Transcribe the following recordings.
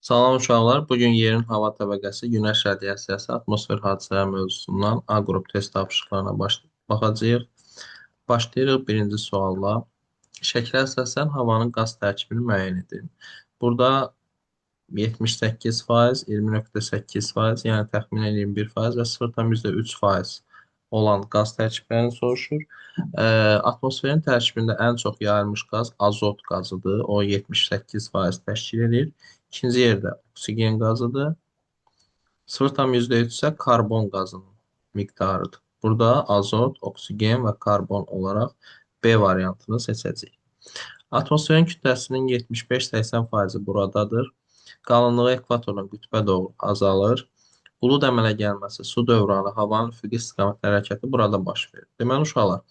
Salam uşaqlar. Bugün yerin hava təbəqəsi, günəş radiasiyası, atmosfer hadisələri mövzusundan A qrup test tapşırıqlarına baxacağıq. Başlayırıq birinci sualla. Şəklə əsasən havanın qaz tərkibini müəyyən edin. Burada 78%, 20,8%, yəni təxminən 21% və 0,3% olan qaz tərkiblərini soruşur. Atmosferin tərkibində ən çox yayılmış qaz azot qazıdır. O 78% təşkil edir. İkinci yerdə oksigen qazıdır. 0,3 isə karbon qazının miqdarıdır. Burada azot, oksigen və karbon olaraq B variantını seçəcəyik. Atmosferin kütləsinin 75-80%-i buradadır. Qalınlığı ekvatordan qütbə doğru azalır. Bulud əmələ gəlməsi, su dövranı, havanın üfüqi istiqamət hərəkəti burada baş verir. Deməli uşaqlar,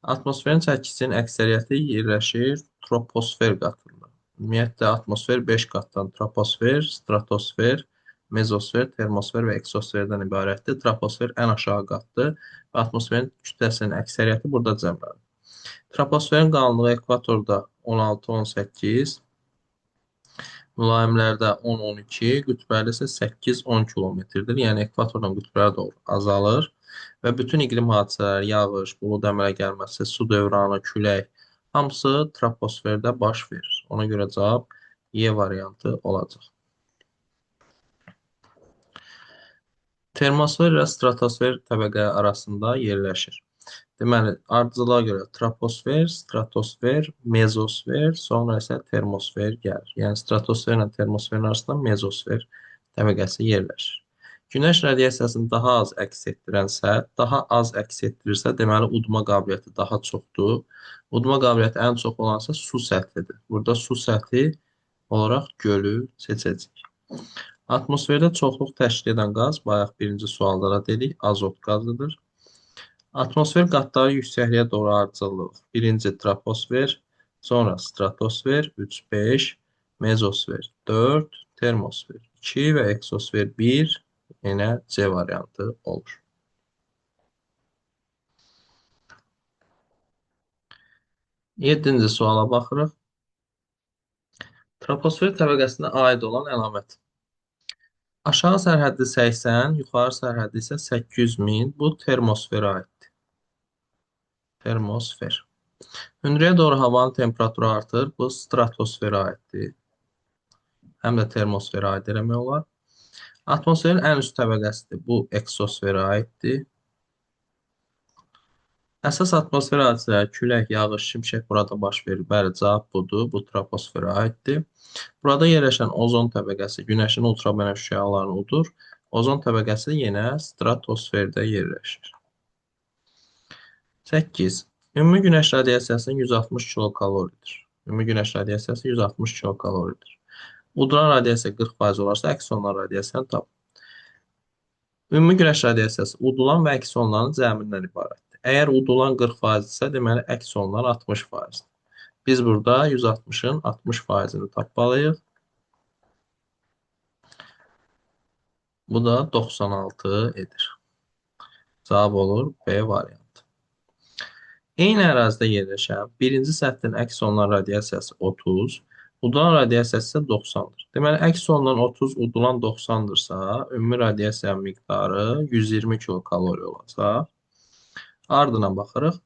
atmosferin çəkisinin əksəriyyəti yerləşir troposfer qatında. Ümumiyyətlə atmosfer 5 qatdan troposfer, stratosfer, mezosfer, termosfer və eksosferdən ibarətdir. Troposfer ən aşağı qatdır və atmosferin kütləsinin əksəriyyəti burada cəmlənir. Troposferin qalınlığı ekvatorda 16-18, mülayimlərdə 10-12, qütblərdə isə 8-10 kilometrdir. Yəni ekvatordan qütblərə doğru azalır və bütün iqlim hadisələri, yağış, bulud əmələ gəlməsi, su dövranı, külək hamısı troposferdə baş verir. Ona görə cavab E variantı olacaq. Termosfer ilə stratosfer təbəqə arasında yerləşir. Deməli, ardıcılığa görə troposfer, stratosfer, mezosfer, sonra isə termosfer gəlir. Yəni, stratosfer ilə termosferin arasında mezosfer təbəqəsi yerləşir. Günəş radiasiyasını daha az əks etdirənsə, daha az əks etdirirsə, deməli, udma qabiliyyəti daha çoxdur. Udma qabiliyyəti ən çox olansa su səthidir. Burada su səthi olaraq gölü seçəcəyik. Atmosferdə çoxluq təşkil edən qaz, bayaq birinci sualda da dedik, azot qazıdır. Atmosfer qatları yüksəkliyə doğru ardıcıllıq. Birinci troposfer, sonra stratosfer 3-5, mezosfer 4, termosfer 2 və eksosfer 1, yenə C variantı olur. 7-ci suala baxırıq. Troposfer təbəqəsinə aid olan əlamət. Aşağı sərhəddi 80, yuxarı sərhəddi isə 800.000. Bu termosferə aiddir. Termosfer. Hündürəyə doğru havanın temperaturu artır. Bu stratosferə aiddir. Həm də termosferə aid eləmək olar. Atmosferin ən üst təbəqəsidir. Bu eksosferə aiddir. Əsas atmosfer hadisələri külək, yağış, şimşək burada baş verir. Bəli, cavab budur. Bu troposferə aiddir. Burada yerləşən ozon təbəqəsi günəşin ultrabənövşə şüalarını udur. Ozon təbəqəsi yenə stratosferdə yerləşir. 8. Ümumi günəş radiasiyasının 160 kilokaloridir. Ümumi günəş radiasiyası 160 kilokaloridir. Uduran radiasiya 40% olarsa, əks olunan radiasiyanı tapın. Ümumi günəş radiyasiyası udulan və əks olunan cəmindən ibarətdir. Əgər udulan 40% isə, deməli, əks olunan 60%. Biz burada 160-ın 60%-ni tapmalıyıq. Bu da 96 edir. Cavab olur B variantı. Eyni ərazidə yerləşən birinci səthdən əks olunan radiasiyası 30, udulan radiyasiyası isə 90-dır. Deməli, əks olunan 30, udulan 90-dırsa, ümumi radiyasiya miqdarı 120 kilokalori olacaq. Ardına baxırıq.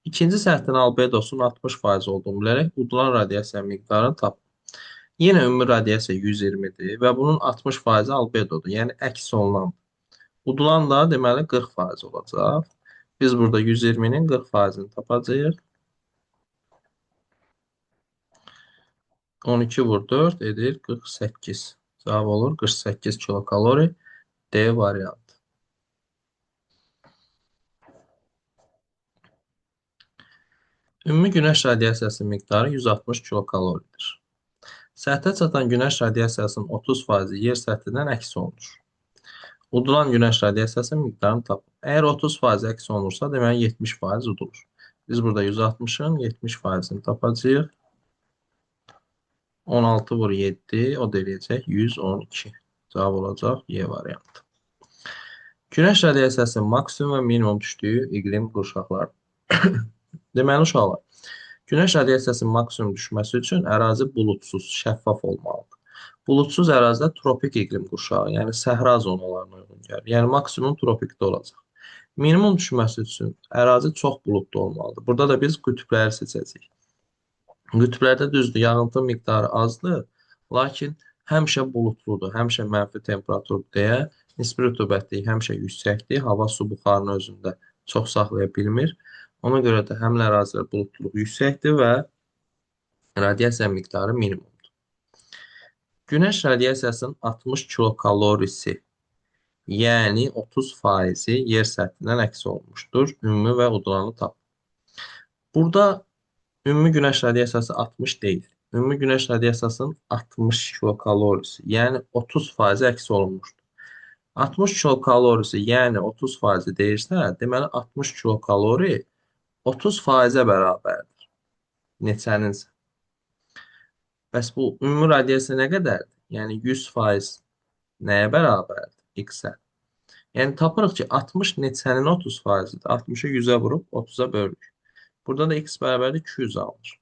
İkinci səthdən albedosun 60% olduğunu bilərək udulan radiasiya miqdarını tapın. Yenə ümumi radiasiya 120-dir və bunun 60%-i albedodur, yəni əks olunandır. Udulan da deməli 40% olacaq. Biz burada 120-nin 40%-ni tapacağıq. 12 vur 4 edir 48. Cavab olur 48 kilokalori. D variantı. Ümumi günəş radiasiyası miqdarı 160 kilokaloridir. Səthə çatan günəş radiasiyasının 30%-i yer səthindən əks olunur. Udulan günəş radiasiyası miqdarını tapın. Əgər 30% əks olunursa, deməli 70% udulur. Biz burada 160-ın 70%-ni tapacağıq. 16 vur 7, o da eləyəcək 112. Cavab olacaq Y variantı. Günəş radiyasiyasının maksimum və minimum düşdüyü iqlim qurşaqları. Deməli uşaqlar, günəş radiyasiyasının maksimum düşməsi üçün ərazi buludsuz, şəffaf olmalıdır. Buludsuz ərazidə tropik iqlim qurşağı, yəni səhra zonalarına uyğun gəlir. Yəni maksimum tropikdə olacaq. Minimum düşməsi üçün ərazi çox buludlu olmalıdır. Burada da biz qütbləri seçəcəyik. Qütblərdə düzdür, yağıntı miqdarı azdır, lakin həmişə buludludur, həmişə mənfi temperaturdur deyə nisbi rütubətliyi həmişə yüksəkdir, hava su buxarını özündə çox saxlaya bilmir. Ona görə də həmin ərazilər buludluluq yüksəkdir və radiasiya miqdarı minimumdur. Günəş radiasiyasının 60 kilokalorisi, yəni 30%-i yer səthindən əks olunmuşdur. Ümumi və udlanı tapın. Burada ümumi günəş radiasiyası 60 deyil. Ümumi günəş radiasiyasının 60 kilokalorisi, yəni 30% əks olunmuşdur. 60 kilokalorisi, yəni 30% deyirsə, deməli 60 kilokalori 30%-ə bərabərdir. Neçəninsə. Bəs bu ümumi radiasiya nə qədərdir? Yəni 100% nəyə bərabərdir? X-ə. Yəni tapırıq ki, 60 neçənin 30%-dir. 60-ı 100-ə vurub 30-a bölürük. Burada da x bərabərdir 200 alınır.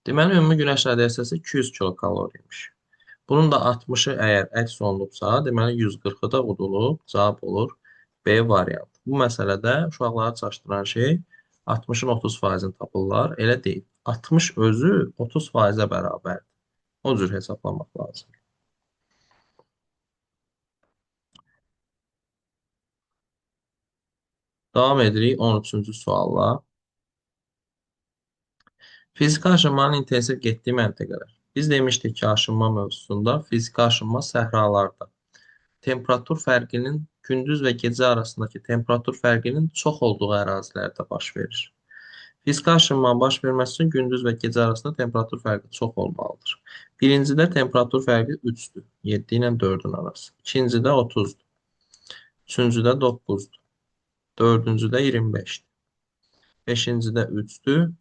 Deməli, ümumi günəş radiasiyası 200 kilokaloriymiş. Bunun da 60-ı əgər əks olunubsa, deməli 140-ı da udulub, cavab olur B variantı. Bu məsələdə uşaqları çaşdıran şey 60-ın 30%-ni tapırlar, elə deyil. 60 özü 30%-ə bərabərdir. O cür hesablamaq lazım. Davam edirik 13-cü sualla. Fiziki aşınmanın intensiv getdiyi məntəqələr. Biz demişdik ki, aşınma mövzusunda fiziki aşınma səhralarda temperatur fərqinin gündüz və gecə arasındakı temperatur fərqinin çox olduğu ərazilərdə baş verir. Fiziki aşınmanın baş verməsi üçün gündüz və gecə arasında temperatur fərqi çox olmalıdır. Birincidə temperatur fərqi 3-dür, 7 ilə 4-ün arası. İkincidə 30-dur. Üçüncüdə 9-dur. Dördüncüdə 25-dir. Beşincidə 3-dür.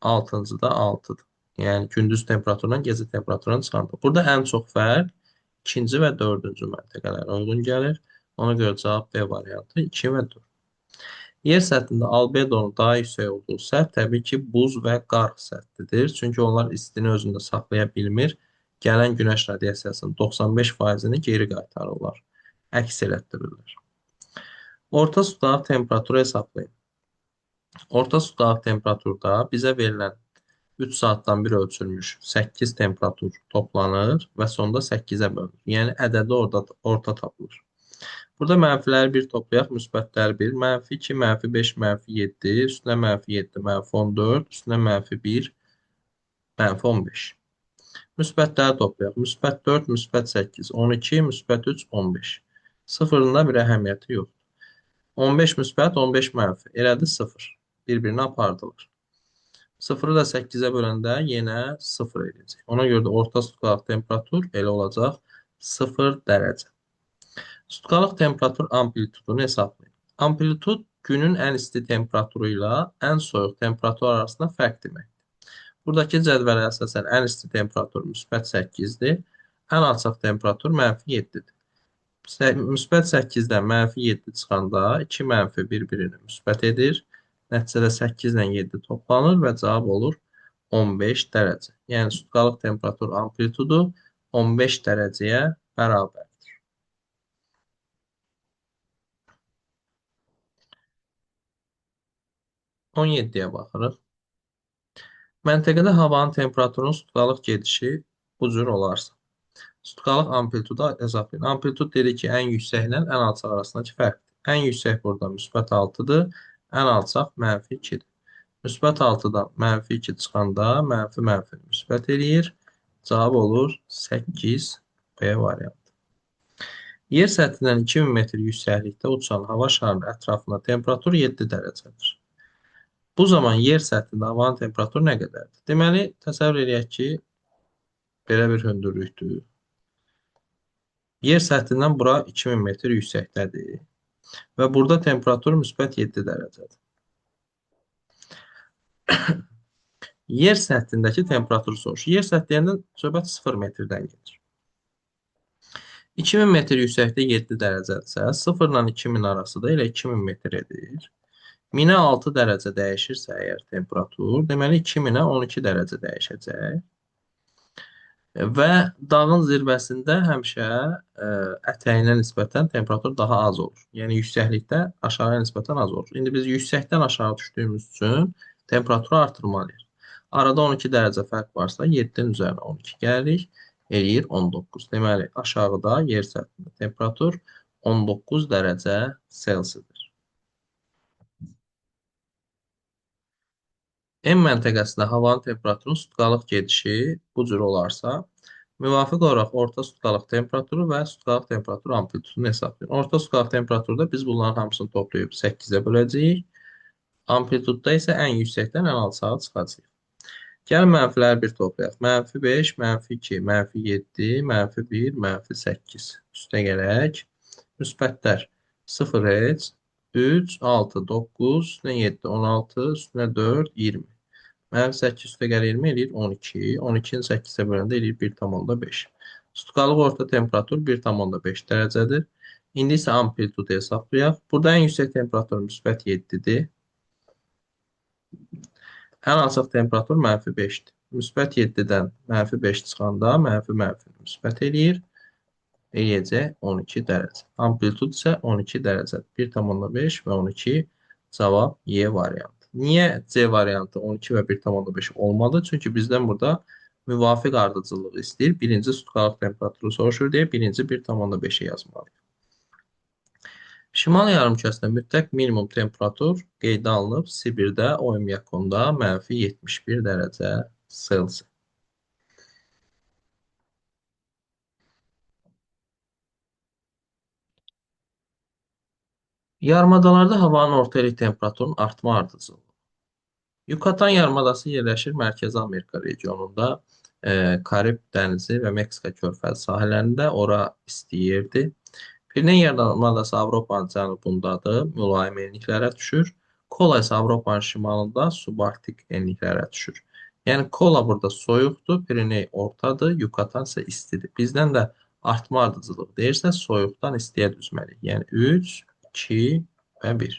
Altıncıda 6-dır. Yəni gündüz temperaturundan gecə temperaturuna çıxanda. Burada ən çox fərq ikinci və dördüncü məntəqələrə uyğun gəlir. Ona görə cavab B variantı 2 və 4. Yer səthində albedonun daha yüksək olduğu səth təbii ki, buz və qar səthidir. Çünki onlar istini özündə saxlaya bilmir. Gələn günəş radiasiyasının 95%-ni geri qaytarırlar. Əks elətdirirlər. Orta suda temperaturu hesablayın. Orta sudaq temperaturda bizə verilən 3 saatdan bir ölçülmüş 8 temperatur toplanır və sonda 8-ə bölünür. Yəni ədədi orta tapılır. Burada mənfiləri 1 toplayaq, müsbətləri 1, mənfi 2, mənfi 5, mənfi 7, üstünə mənfi 7, mənfi 14, üstünə mənfi 1, mənfi 15. Müsbətləri toplayaq, müsbət 4, müsbət 8, 12, müsbət 3, 15. Sıfırında bir əhəmiyyəti yoxdur. 15 müsbət, 15 mənfi, elədi 0. Bir-birini apardılar. 0-ı da 8-ə böləndə yenə 0 eləyəcək. Ona görə də orta sutkalıq temperatur elə olacaq 0 dərəcə. Sutkalıq temperatur amplitudunu hesablayın. Amplitud günün ən isti temperaturu ilə ən soyuq temperatur arasında fərq deməkdir. Buradakı cədvələ əsasən ən isti temperatur müsbət 8-dir, ən alçaq temperatur mənfi 7-dir. Müsbət 8-dən mənfi 7 çıxanda 2 mənfi bir-birini müsbət edir. Nəticədə 8 ilə 7 toplanır və cavab olur 15 dərəcə. Yəni sutkalıq temperatur amplitudu 15 dərəcəyə bərabərdir. On 17-yə baxırıq. Məntəqədə havanın temperaturunun sutkalıq gedişi bu cür olarsa. Sutkalıq amplitudu hesablayın. Amplitud dedik ki, ən yüksək ilə ən alçaq arasındakı fərqdir. Ən yüksək burada müsbət 6-dır, ən alçaq mənfi 2-dir. Müsbət 6-dan mənfi 2 çıxanda mənfi müsbət eləyir. Cavab olur 8 B variantı. Yer səthindən 2000 metr yüksəklikdə uçan hava şarının ətrafında temperatur 7 dərəcədir. Bu zaman yer səthində havanın temperaturu nə qədərdir? Deməli, təsəvvür edək ki, belə bir hündürlükdür. Yer səthindən bura 2000 metr yüksəkdədir. Və burada temperatur müsbət 7 dərəcədir. Yer səthindəki temperaturu soruşur. Yer səthi deyəndə söhbət 0 metrdən gedir. 2000 metr yüksəkdə 7 dərəcədirsə, 0 ilə 2000 arası da elə 2000 metr edir. 1000-ə 6 dərəcə dəyişirsə əgər temperatur, deməli 2000-ə 12 dərəcə dəyişəcək. Və dağın zirvəsində həmişə ətəyinə nisbətən temperatur daha az olur. Yəni yüksəklikdə aşağıya nisbətən az olur. İndi biz yüksəkdən aşağı düşdüyümüz üçün temperaturu artırmalıyıq. Arada 12 dərəcə fərq varsa 7-nin üzərinə 12 gəlirik, eləyir 19. Deməli, aşağıda yer səthində temperatur 19 dərəcə Selsidir. M məntəqəsində havanın temperaturunun sutkalıq gedişi bu cür olarsa, müvafiq olaraq orta sutkalıq temperaturu və sutkalıq temperatur amplitudunu hesablayın. Orta sutkalıq temperaturda biz bunların hamısını toplayıb 8-ə böləcəyik. Amplitudda isə ən yüksəkdən ən alçağa çıxacaq. Gəl mənfiləri bir toplayaq. Mənfi 5, mənfi 2, mənfi 7, mənfi 1, mənfi 8. Üstə gələk. Müsbətlər 0 heç, 3, 6, 9, üstünə 7, 16, üstünə 4, 20. Mənfi 8 üstə gəlir 20 eləyir 12. 12-ni 8-ə böləndə eləyir 1,5. Sutkalıq orta temperatur 1,5 dərəcədir. İndi isə amplitudu hesablayaq. Burada ən yüksək temperatur müsbət 7-dir. Ən alçaq temperatur mənfi 5-dir. Müsbət 7-dən mənfi 5 çıxanda mənfi müsbət eləyir. Eləyəcək 12 dərəcə. Amplitud isə 12 dərəcədir. 1,5 və 12 cavab Y variantı. Niyə C variantı 12 və 1,5 olmadı? Çünki bizdən burada müvafiq ardıcıllığı istəyir. Birinci sutkalıq temperaturu soruşur deyə birinci 1,5-i yazmalıyıq. Şimal yarımkürəsində mütləq minimum temperatur qeydə alınıb. Sibirdə, Oymyakonda mənfi 71 dərəcə Selsi. Yarımadalarda havanın orta illik temperaturunun artma ardıcıllığı. Yucatan yarımadası yerləşir Mərkəzi Amerika regionunda, Karib dənizi və Meksika körfəzi sahələrində, ora isti yerdir. Pireneyn yarımadası Avropanın cənubundadır, mülayim enliklərə düşür. Kola isə Avropanın şimalında subarktik enliklərə düşür. Yəni Kola burada soyuqdur, Pireney ortadır, Yucatan isə istidir. Bizdən də artma ardıcılıq deyirsə, soyuqdan istiyə düzməliyik. Yəni 3, 2 və 1.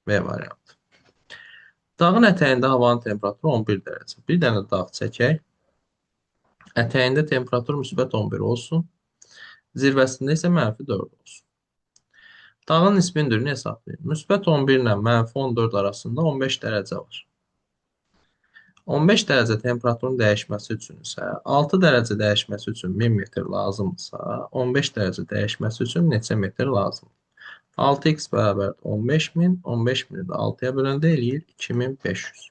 V variantı. Dağın ətəyində havanın temperaturu 11 dərəcə. Bir dənə dağ çəkək. Ətəyində temperatur müsbət 11 olsun. Zirvəsində isə mənfi 4 olsun. Dağın nisbi hündürlüyünü hesablayın. Müsbət 11 ilə mənfi 14 arasında 15 dərəcə var. 15 dərəcə temperaturun dəyişməsi üçün isə 6 dərəcə dəyişməsi üçün 1000 metr lazımdırsa, 15 dərəcə dəyişməsi üçün neçə metr lazımdır? 6x bərabər 15.000, 15.000-i də 6-ya böləndə eləyir 2500.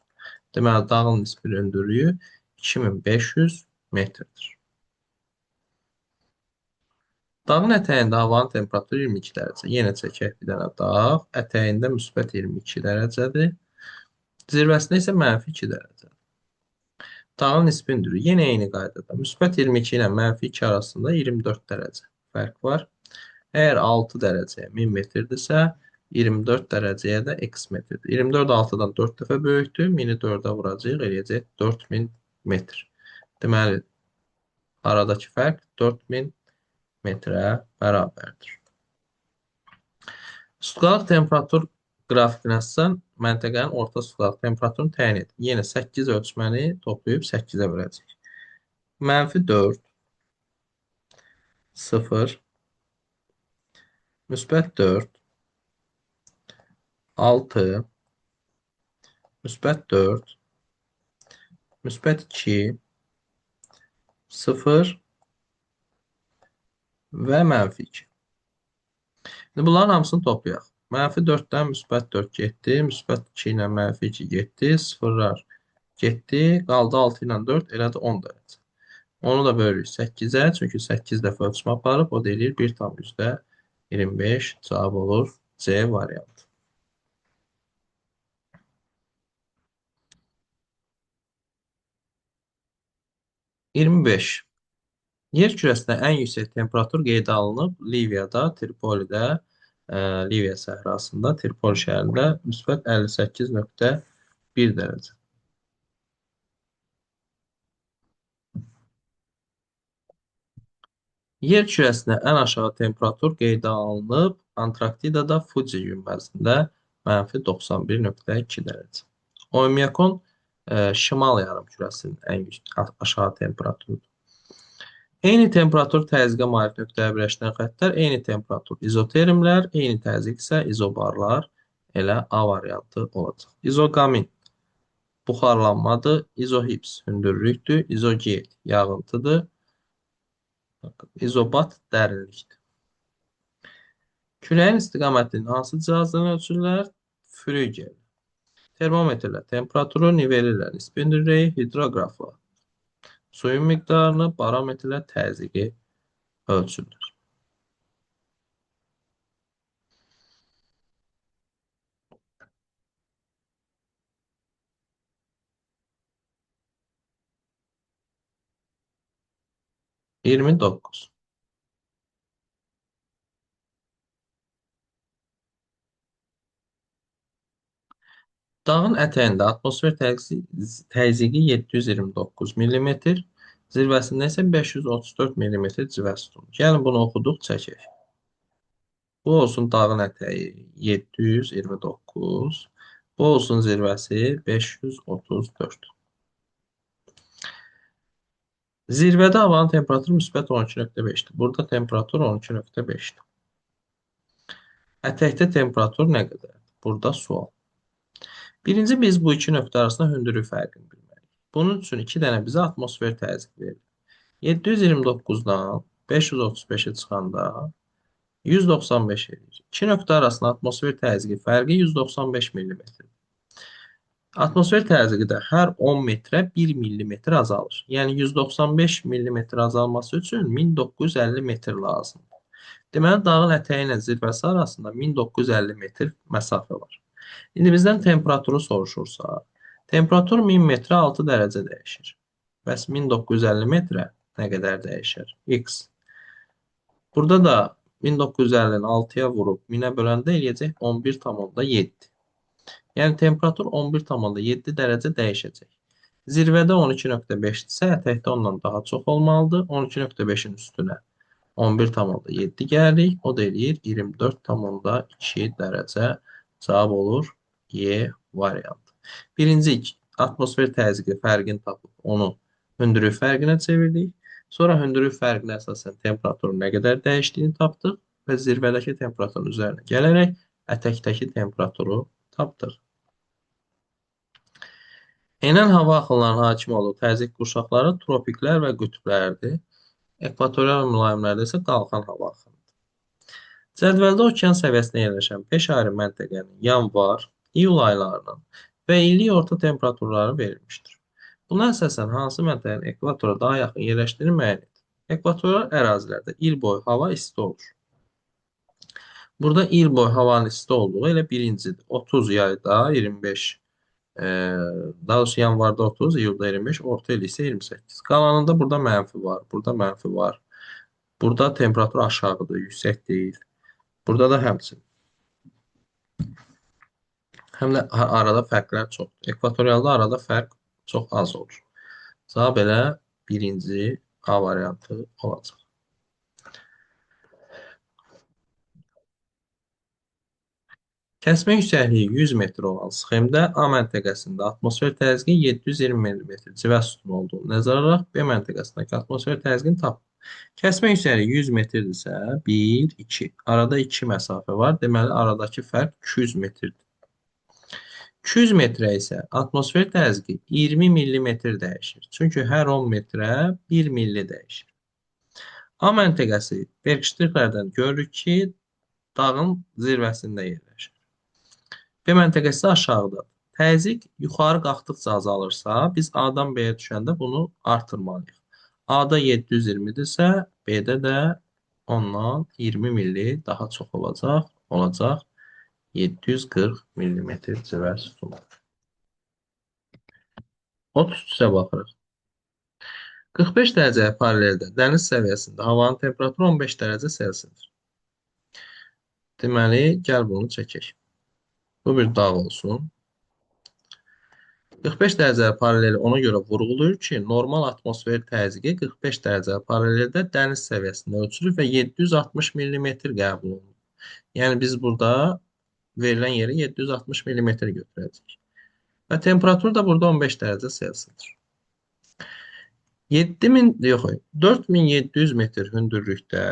Deməli, dağın nisbi hündürlüyü 2500 metrdir. Dağın ətəyində havanın temperaturu 22 dərəcə. Yenə çəkək bir dənə dağ. Ətəyində müsbət 22 dərəcədir. Zirvəsində isə mənfi 2 dərəcədir. Dağın nisbi hündürlüyü yenə eyni qaydada. Müsbət 22 ilə mənfi 2 arasında 24 dərəcə fərq var. Əgər 6 dərəcəyə 1000 metrdirsə, 24 dərəcəyə də x metrdir. 24 6-dan 4 dəfə böyükdür. 1000-i 4-ə vuracaq, eləyəcək 4000 metr. Deməli, aradakı fərq 4000 metrə bərabərdir. Sutkalıq temperatur qrafikinə əsasən məntəqənin orta sutkalıq temperaturunu təyin edin. Yenə 8 ölçməni toplayıb 8-ə böləcək. Mənfi 4, 0, müsbət 4, 6, müsbət 4, müsbət 2, 0 və mənfi 2. İndi bunların hamısını toplayaq. Mənfi 4-dən müsbət 4 getdi, müsbət 2 ilə mənfi 2 getdi, sıfırlar getdi, qaldı 6 ilə 4, elədi 10 dərəcə. Onu da bölürük 8-ə, çünki 8 dəfə ölçmə aparıb, o da eləyir 1,25, cavab olur C variantı. 25. Yer kürəsində ən yüksək temperatur qeydə alınıb Liviyada, Tripolidə, Liviya səhrasında, Tripoli şəhərində müsbət 58,1 dərəcə. Yer kürəsində ən aşağı temperatur qeydə alınıb Antarktidada Fuji günbəzində mənfi 91,2 dərəcə. Oymyakon Şimal yarımkürəsinin ən aşağı temperaturudur. Eyni temperatur təzyiqə malik nöqtəyə birləşən xəttlər eyni temperatur izotermlər, eyni təzyiq isə izobarlar elə A variantı olacaq. İzoqamin buxarlanmadır, izohips hündürlükdür, izoget yağıntıdır, izobat dərinlikdir. Küləyin istiqamətini hansı cihazdan ölçürlər? Flügel. Termometrlə temperaturu, nivellə nisbi hündürlüyü, hidroqrafla suyun miqdarını, barometrlə təzyiqi ölçürlər. 29. Dağın ətəyində atmosfer təzyiqi 729 mm, zirvəsində isə 534 mm civə tutur. Gəlin bunu oxuduq, çəkək. Bu olsun dağın ətəyi 729, bu olsun zirvəsi 534. Zirvədə havanın temperaturu müsbət 12,5-dir. Burada temperatur 12,5-dir. Ətəkdə temperatur nə qədərdir? Burada sual. Birinci biz bu iki nöqtə arasında hündürlük fərqini bilməliyik. Bunun üçün iki dənə bizə atmosfer təzyiq verir. 729-dan 535-ə çıxanda 195 edir. İki nöqtə arasında atmosfer təzyiqi fərqi 195 mm. Atmosfer təzyiqi də hər 10 metrə 1 mm azalır. Yəni 195 mm azalması üçün 1950 metr lazımdır. Deməli, dağın ətəyi ilə zirvəsi arasında 1950 metr məsafə var. İndi bizdən temperaturu soruşursa, temperatur 1000 metrə 6 dərəcə dəyişir. Bəs 1950 metrə nə qədər dəyişir? X. Burada da 1950-ni 6-ya vurub 1000-ə böləndə eləyəcək 11,7. Yəni temperatur 11,7 dərəcə dəyişəcək. Zirvədə 12,5-dirsə, ətəkdə ondan daha çox olmalıdır. 12,5-in üstünə 11,7 gəlirik. O da eləyir 24,2 dərəcə. Cavab olur E variantı. Birinci atmosfer təzyiqi fərqini tapıb onu hündürlük fərqinə çevirdik. Sonra hündürlük fərqinə əsasən temperaturun nə qədər dəyişdiyini tapdıq və zirvədəki temperaturun üzərinə gələrək ətəkdəki temperaturu tapdıq. Enən hava axınlarının hakim olduğu təzyiq qurşaqları tropiklər və qütblərdir. Ekvatorial mülayimlərdə isə qalxan hava axını. Cədvəldə okean səviyyəsində yerləşən 5 ayrı məntəqənin yanvar, iyul aylarının və illik orta temperaturları verilmişdir. Buna əsasən hansı məntəqənin ekvatora daha yaxın yerləşdiyini müəyyən et. Ekvatorial ərazilərdə il boyu hava isti olur. Burada il boyu havanın isti olduğu elə birincidir. 30 yayda 25, daha doğrusu yanvarda 30, iyulda 25, orta il isə 28. Qalanında burada mənfi var, burada mənfi var. Burada temperatur aşağıdır, yüksək deyil. Burada da həmçinin. Həm də arada fərqlər çoxdur. Ekvatorialda arada fərq çox az olur. Cavab elə birinci A variantı olacaq. Kəsmə yüksəkliyi 100 metr olan sxemdə A məntəqəsində atmosfer təzyiqi 720 mm civə sütunu olduğunu nəzərə alaraq B məntəqəsindəki atmosfer təzyiqini tapın. Kəsmə yüksəkliyi 100 metrdirsə 1, 2. Arada 2 məsafə var. Deməli, aradakı fərq 200 metrdir. 200 metrə isə atmosfer təzyiqi 20 mm dəyişir. Çünki hər 10 metrə 1 milli dəyişir. A məntəqəsi Berkştirlərdən görürük ki, dağın zirvəsində yerləşir. B məntəqəsi aşağıdadır. Təzyiq yuxarı qalxdıqca azalırsa, biz A-dan B-yə düşəndə bunu artırmalıyıq. A-da 720-dirsə, B-də də ondan 20 milli daha çox olacaq 740 mm civə sütunu. 33-ə baxırıq. 45 dərəcəyə paraleldə dəniz səviyyəsində havanın temperaturu 15 dərəcə Selsidir. Deməli, gəl bunu çəkək. Bu bir dağ olsun. 45 dərəcəyə paralel ona görə vurğulayır ki, normal atmosfer təzyiqi 45 dərəcəyə paraleldə dəniz səviyyəsində ölçülür və 760 mm qəbul olunur. Yəni biz burada verilən yeri 760 mm götürəcəyik. və temperatur da burada 15 dərəcə Selsidir. 7000 yox, 4700 metr hündürlükdə,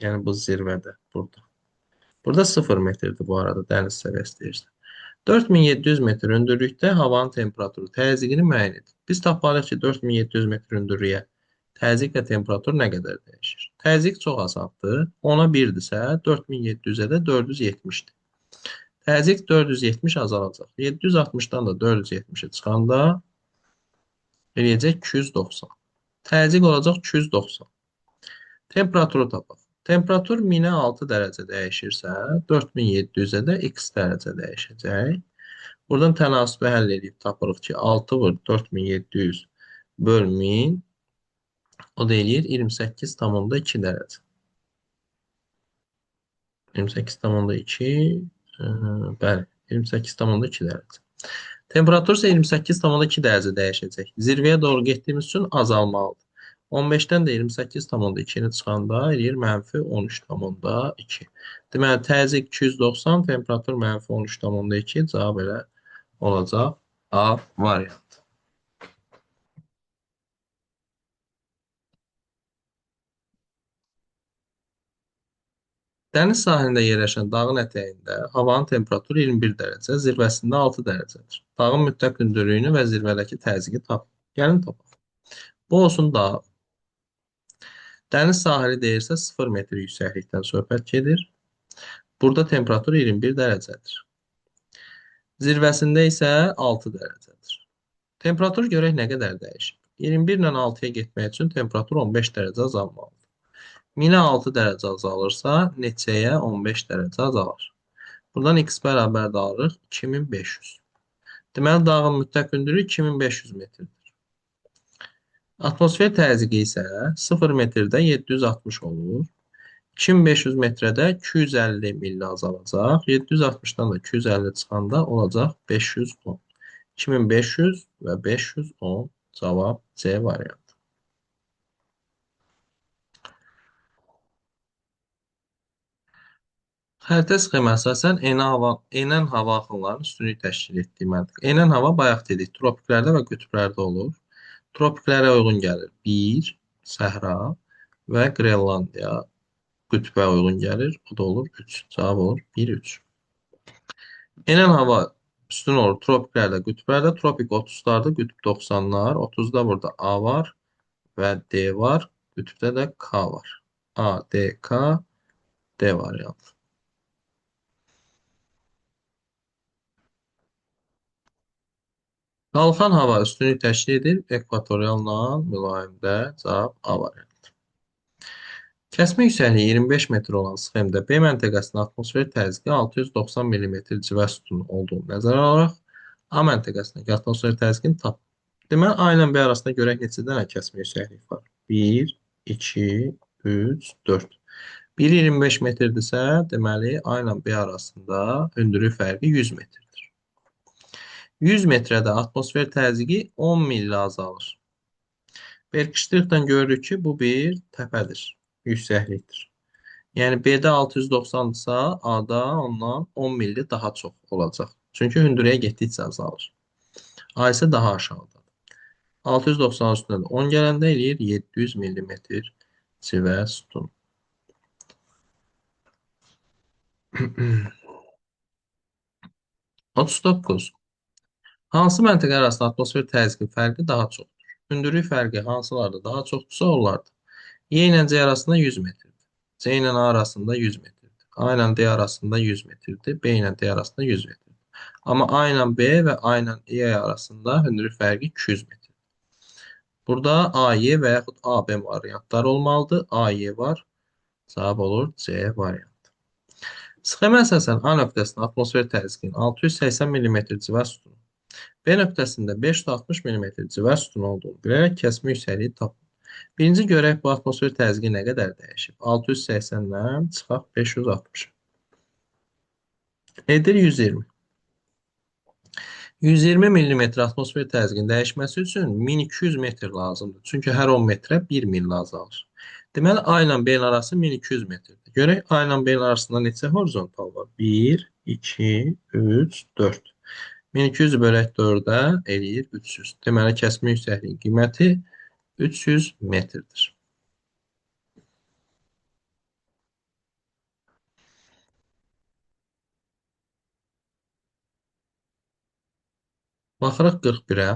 yəni bu zirvədə burada. Burada 0 metrdir bu arada dəniz səviyyəsi deyirsən. 4700 metr hündürlükdə havanın temperaturu təzyiqini müəyyən edir. Biz tapmalıyıq ki, 4700 metr hündürlüyə təzyiq və temperatur nə qədər dəyişir? Təzyiq çox asandır. 10-a 1-dirsə, 4700-ə də 470-dir. Təzyiq 470 azalacaq. 760-dan da 470-i çıxanda eləyəcək 290. Təzyiq olacaq 290. Temperaturu tapaq. Temperatur 1000-ə 6 dərəcə dəyişirsə, 4700-ə də x dərəcə dəyişəcək. Buradan tənasibi həll edib tapırıq ki, 6 vur 4700 böl 1000 o da eləyir 28,2 dərəcə. 28,2 bəli, 28,2 dərəcə. Temperatur isə 28,2 dərəcə dəyişəcək. Zirvəyə doğru getdiyimiz üçün azalmalıdır. 15-dən də 28,2-ni çıxanda eləyir mənfi 13,2. Deməli, təzyiq 290, temperatur mənfi 13,2. Cavab elə olacaq A variant. Dəniz sahilində yerləşən dağın ətəyində havanın temperaturu 21 dərəcə, zirvəsində 6 dərəcədir. Dağın mütləq hündürlüyünü və zirvədəki təzyiqi tapın. Gəlin tapaq. Bu olsun dağ. Dəniz sahili deyirsə 0 metr yüksəklikdən söhbət gedir. Burada temperatur 21 dərəcədir. Zirvəsində isə 6 dərəcədir. Temperatur görək nə qədər dəyişir. 21 ilə 6-ya getmək üçün temperatur 15 dərəcə azalmalıdır. 1000-ə 6 dərəcə azalırsa, neçəyə 15 dərəcə azalır. Buradan x bərabər də alırıq 2500. Deməli, dağın mütləq hündürlüyü 2500 metrdir. Atmosfer təzyiqi isə 0 metrdə 760 olur. 2500 metrədə 250 milli azalacaq. 760-dan da 250 çıxanda olacaq 510. 2500 və 510 cavab C variantı. Xəritə sxemi əsasən enən hava axınlarının üstünlük təşkil etdiyi məntiq. Enən hava bayaq dedik, tropiklərdə və qütblərdə olur. Tropiklərə uyğun gəlir 1, səhra və Qrenlandiya qütbə uyğun gəlir. O da olur 3. Cavab olur 1, 3. Enən hava üstün olur tropiklərdə, qütblərdə. Tropik 30-larda, qütb 90-lar. 30-da burada A var və D var. Qütbdə də K var. A, D, K, D variantı. Qalxan hava üstünlük təşkil edir. Ekvatorialla mülayimdə cavab A variantı. Kəsmə yüksəkliyi 25 metr olan sxemdə B məntəqəsinin atmosfer təzyiqi 690 mm civə sütunu olduğunu nəzərə alaraq A məntəqəsindəki atmosfer təzyiqini tapın. Deməli, A ilə B arasında görək neçə dənə kəsmə yüksəklik var. 1, 2, 3, 4. Biri 25 metrdirsə, deməli, A ilə B arasında hündürlük fərqi 100 metrdir. 100 metrədə atmosfer təzyiqi 10 milli azalır. Berkiştirikdən görürük ki, bu bir təpədir, yüksəklikdir. Yəni B-də 690-dırsa, A-da ondan 10 milli daha çox olacaq. Çünki hündürlüyə getdikcə azalır. A isə daha aşağıdadır. 690 üstündə 10 gələndə eləyir 700 mm civə sütun. 39. Hansı məntəqə arasında atmosfer təzyiqi fərqi daha çoxdur? Hündürlük fərqi hansılarda daha çoxdursa onlardır. Y ilə C arasında 100 metrdir. C ilə A arasında 100 metrdir. A ilə D arasında 100 metrdir. B ilə D arasında 100 metrdir. Amma A ilə B və A ilə E arasında hündürlük fərqi 200 metrdir. Burada AY və yaxud AB variantlar olmalıdır. AY var. Cavab olur C variantı. Sxemə əsasən A nöqtəsinin atmosfer təzyiqinin 680 mm civə sütunu, B nöqtəsində 560 mm civə sütunu olduğunu bilərək kəsmə yüksəkliyi tapın. Birinci görək bu atmosfer təzyiqi nə qədər dəyişib. 680-dən çıxaq 560. Edir 120. 120 mm atmosfer təzyiqinin dəyişməsi üçün 1200 metr lazımdır. Çünki hər 10 metrə 1 milli azalır. Deməli, A ilə B arası 1200 metrdir. Görək A ilə B arasında neçə horizontal var? 1, 2, 3, 4. 1200 bölək 4-ə eləyir 300. Deməli, kəsmə yüksəkliyin qiyməti 300 metrdir. Baxırıq 41-ə.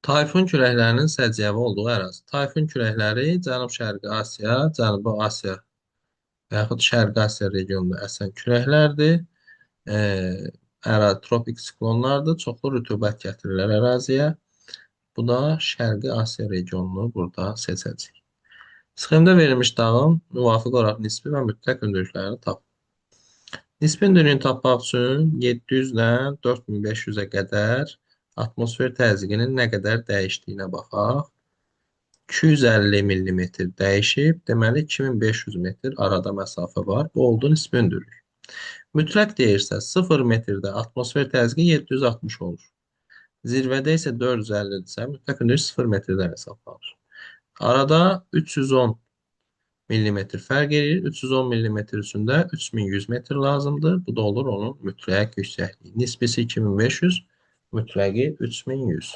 Tayfun küləklərinin səciyyəvi olduğu ərazi. Tayfun küləkləri Cənub-Şərqi Asiya, Cənubi Asiya və yaxud Şərqi Asiya regionunda əsən küləklərdir. E, tropik siklonlardır. Çoxlu rütubət gətirirlər əraziyə. Bu da Şərqi Asiya regionunu burada seçəcək. Sxemdə verilmiş dağın müvafiq olaraq nisbi və mütləq hündürlüklərini tapın. Nisbi hündürlüyünü tapmaq üçün 700-dən 4500-ə qədər atmosfer təzyiqinin nə qədər dəyişdiyinə baxaq. 250 millimetr dəyişib, deməli 2500 metr arada məsafə var. Bu oldu nisbi hündürlük. Mütləq deyirsə 0 metrdə atmosfer təzyiqi 760 olur. Zirvədə isə 450-dirsə, mütləq hündürlük 0 metrdən hesablanır. Arada 310 millimetr fərq edir. 310 millimetr üçün də 3100 metr lazımdır. Bu da olur onun mütləq yüksəkliyi. Nisbisi 2500, mütləqi 3100.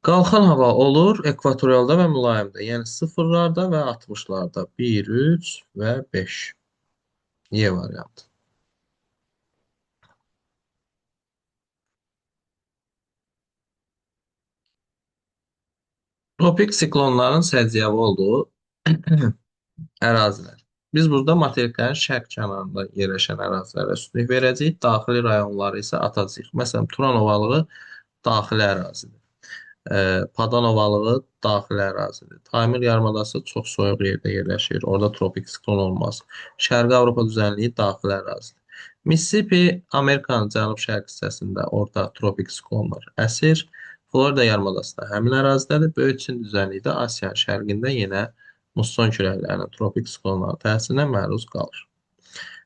Qalxan hava olur ekvatorialda və mülayimdə, yəni sıfırlarda və 60-larda. 1, 3 və 5. Y variantı. Tropik siklonların səciyyəvi olduğu ərazilər. Biz burada materiklərin şərq kənarında yerləşən ərazilərə üstünlük verəcəyik. Daxili rayonları isə atacağıq. Məsələn, Turan ovalığı daxili ərazidir. Padan ovalığı daxili ərazidir. Taymır yarımadası çox soyuq yerdə yerləşir. Orada tropik siklon olmaz. Şərqi Avropa düzənliyi daxili ərazidir. Mississippi Amerikanın cənub-şərq hissəsində orada tropik siklonlar əsir. Florida yarımadası da həmin ərazidədir. Böyük Çin düzənliyi də Asiyanın şərqində yenə musson küləklərinin tropik siklonların təsirinə məruz qalır.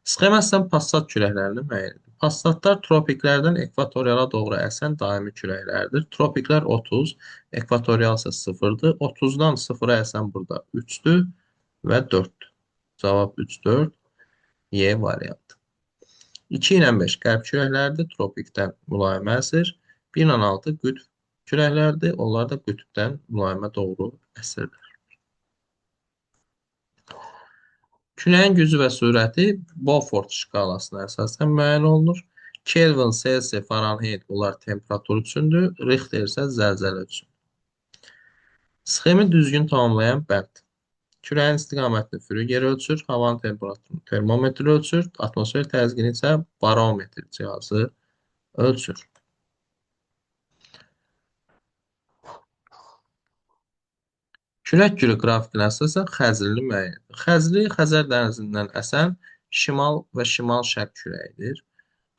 Sxema əsasən passat küləklərini müəyyən edir. Passatlar tropiklərdən ekvatoriala doğru əsən daimi küləklərdir. Tropiklər 30, ekvatorial isə 0-dır. 30-dan 0-a əsən burada 3-dür və 4-dür. Cavab 3, 4, Y variantı. 2 ilə 5 qərb küləklərdir, tropikdən mülayimə əsir. 1 ilə 6 qütb küləklərdir, onlar da qütbdən mülayimə doğru əsirlər. Küləyin gücü və sürəti Beaufort şkalasına əsasən müəyyən olunur. Kelvin, Celsius, Fahrenheit bunlar temperatur üçündür. Richter isə zəlzələ üçün. Sxemi düzgün tamamlayan bənd. Küləyin istiqamətini früger ölçür, havanın temperaturunu termometr ölçür, atmosfer təzyiqini isə barometr cihazı ölçür. Külək gülü qrafikinə əsasən xəzrli müəyyəndir. Xəzri Xəzər dənizindən əsən şimal və şimal-şərq küləyidir.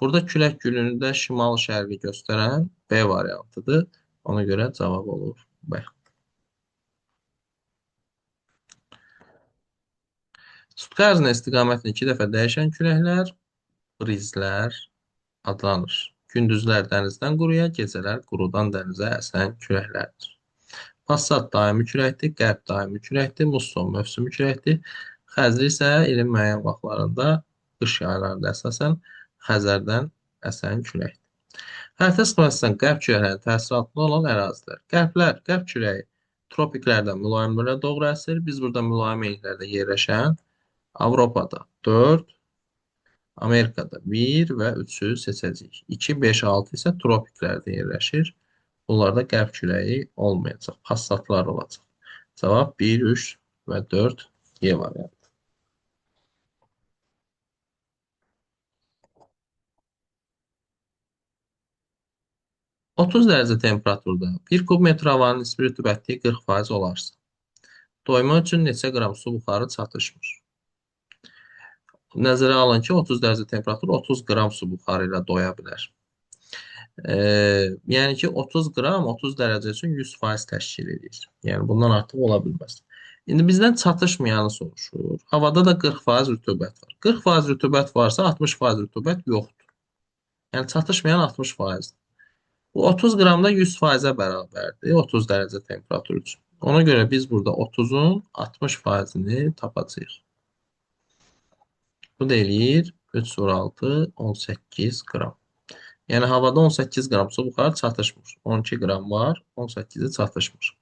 Burada külək gülünü də şimal-şərqi göstərən B variantıdır. Ona görə cavab olur B. Sutqa ərzində istiqamətini 2 dəfə dəyişən küləklər brizlər adlanır. Gündüzlər dənizdən quruya, gecələr qurudan dənizə əsən küləklərdir. Passat daimi küləkdir, qərb daimi küləkdir, musson mövsümi küləkdir. Xəzri isə ilin müəyyən vaxtlarında qış aylarında əsasən Xəzərdən əsən küləkdir. Xəritə sxemasından qərb küləklərinin təsiri altında olan ərazilər. Qərb küləyi tropiklərdən mülayimlərə doğru əsir. Biz burada mülayim enliklərdə yerləşən Avropada 4, Amerikada 1 və 3-ü seçəcəyik. 2, 5, 6 isə tropiklərdə yerləşir. Bunlarda qərb küləyi olmayacaq. Passatlar olacaq. Cavab 1, 3 və 4 Y variantı. –30 dərəcə temperaturda 1 kub metr havanın nisbi rütubətliyi 40% olarsa, doyma üçün neçə qram su buxarı çatışmır? Nəzərə alın ki, 30 dərəcə temperatur 30 qram su buxarı ilə doya bilər. Yəni ki, 30 qram 30 dərəcə üçün 100% təşkil edir. Yəni, bundan artıq ola bilməz. İndi bizdən çatışmayanı soruşur. Havada da 40% rütubət var. 40% rütubət varsa 60% rütubət yoxdur. Yəni, çatışmayan 60%. Bu 30 qramda 100%-ə bərabərdir. 30 dərəcə temperatur üçün. Ona görə biz burada 30-un 60%-ni tapacağıq. Bu da eləyir 3 vur 6, 18 qram. Yəni havada 18 qram su buxar çatışmır. 12 qram var, 18-i çatışmır.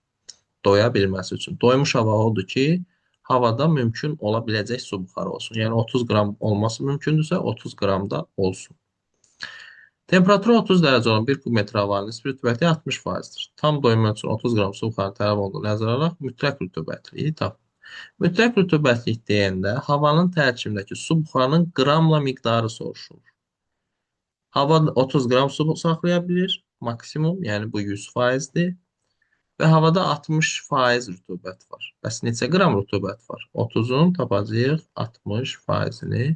Doya bilməsi üçün. Doymuş hava odur ki, havada mümkün ola biləcək su buxarı olsun. Yəni 30 qram olması mümkündürsə, 30 qram da olsun. Temperaturu 30 dərəcə olan 1 kub metr havanın nisbi rütubəti 60%-dir. Tam doymaq üçün 30 qram su buxarının tələb olduğunu nəzərə alaraq mütləq rütubətliyi tap. Mütləq rütubətlik deyəndə havanın tərkibindəki su buxarının qramla miqdarı soruşulur. Hava 30 qram su saxlaya bilir, maksimum, yəni bu 100%-dir. Və havada 60% rütubət var. Bəs neçə qram rütubət var? 30-un tapacağıq 60%-ni.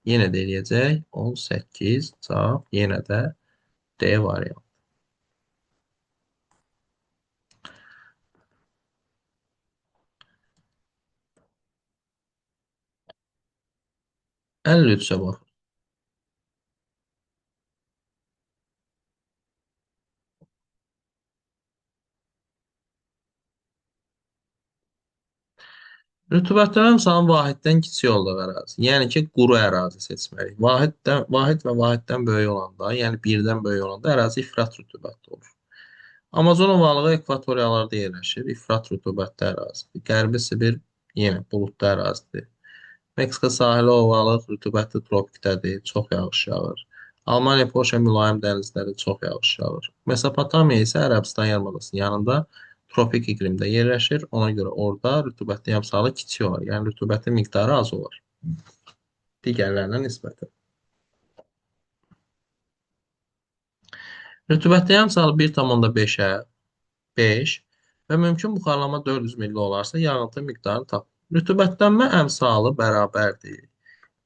Yenə də eləyəcək 18 cavab yenə də D variantı. 53-ə bax. Rütubətlərin sayı vahiddən kiçik olduğu ərazi. Yəni ki, quru ərazi seçməliyik. Vahid və vahiddən böyük olanda, yəni birdən böyük olanda ərazi ifrat rütubətli olur. Amazon ovalığı ekvatoriyalarda yerləşir. İfrat rütubətli ərazidir. Qərbi Sibir yenə buludlu ərazidir. Meksika sahili ovalıq rütubətli tropikdədir. Çox yağış yağır. Almaniya, Polşa mülayim dənizləri çox yağış yağır. Mesopotamiya isə Ərəbistan yarımadasının yanında tropik iqlimdə yerləşir. Ona görə orada rütubətin əmsalı kiçik olar. Yəni rütubətin miqdarı az olar. Digərlərinə nisbətən. Rütubətin əmsalı 1,5-ə 5 və mümkün buxarlama 400 milli olarsa yağıntı miqdarını tap. Rütubətlənmə əmsalı bərabərdir.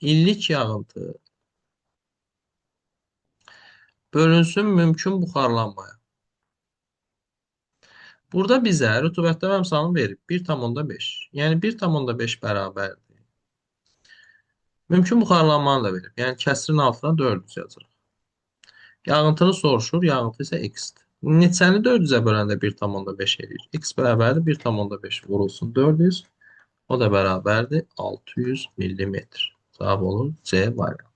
İllik yağıntı bölünsün mümkün buxarlanmaya. Burada bizə rütubətlənmə əmsalını verib 1,5. Yəni 1,5 bərabərdir. Mümkün buxarlanmanı da verib. Yəni kəsrin altına 400 yazırıq. Yağıntını soruşur, yağıntı isə x-dir. Neçəni 400-ə böləndə 1,5 edir? X bərabərdir 1,5 vurulsun 400. O da bərabərdir 600 millimetr. Cavab olur C variantı.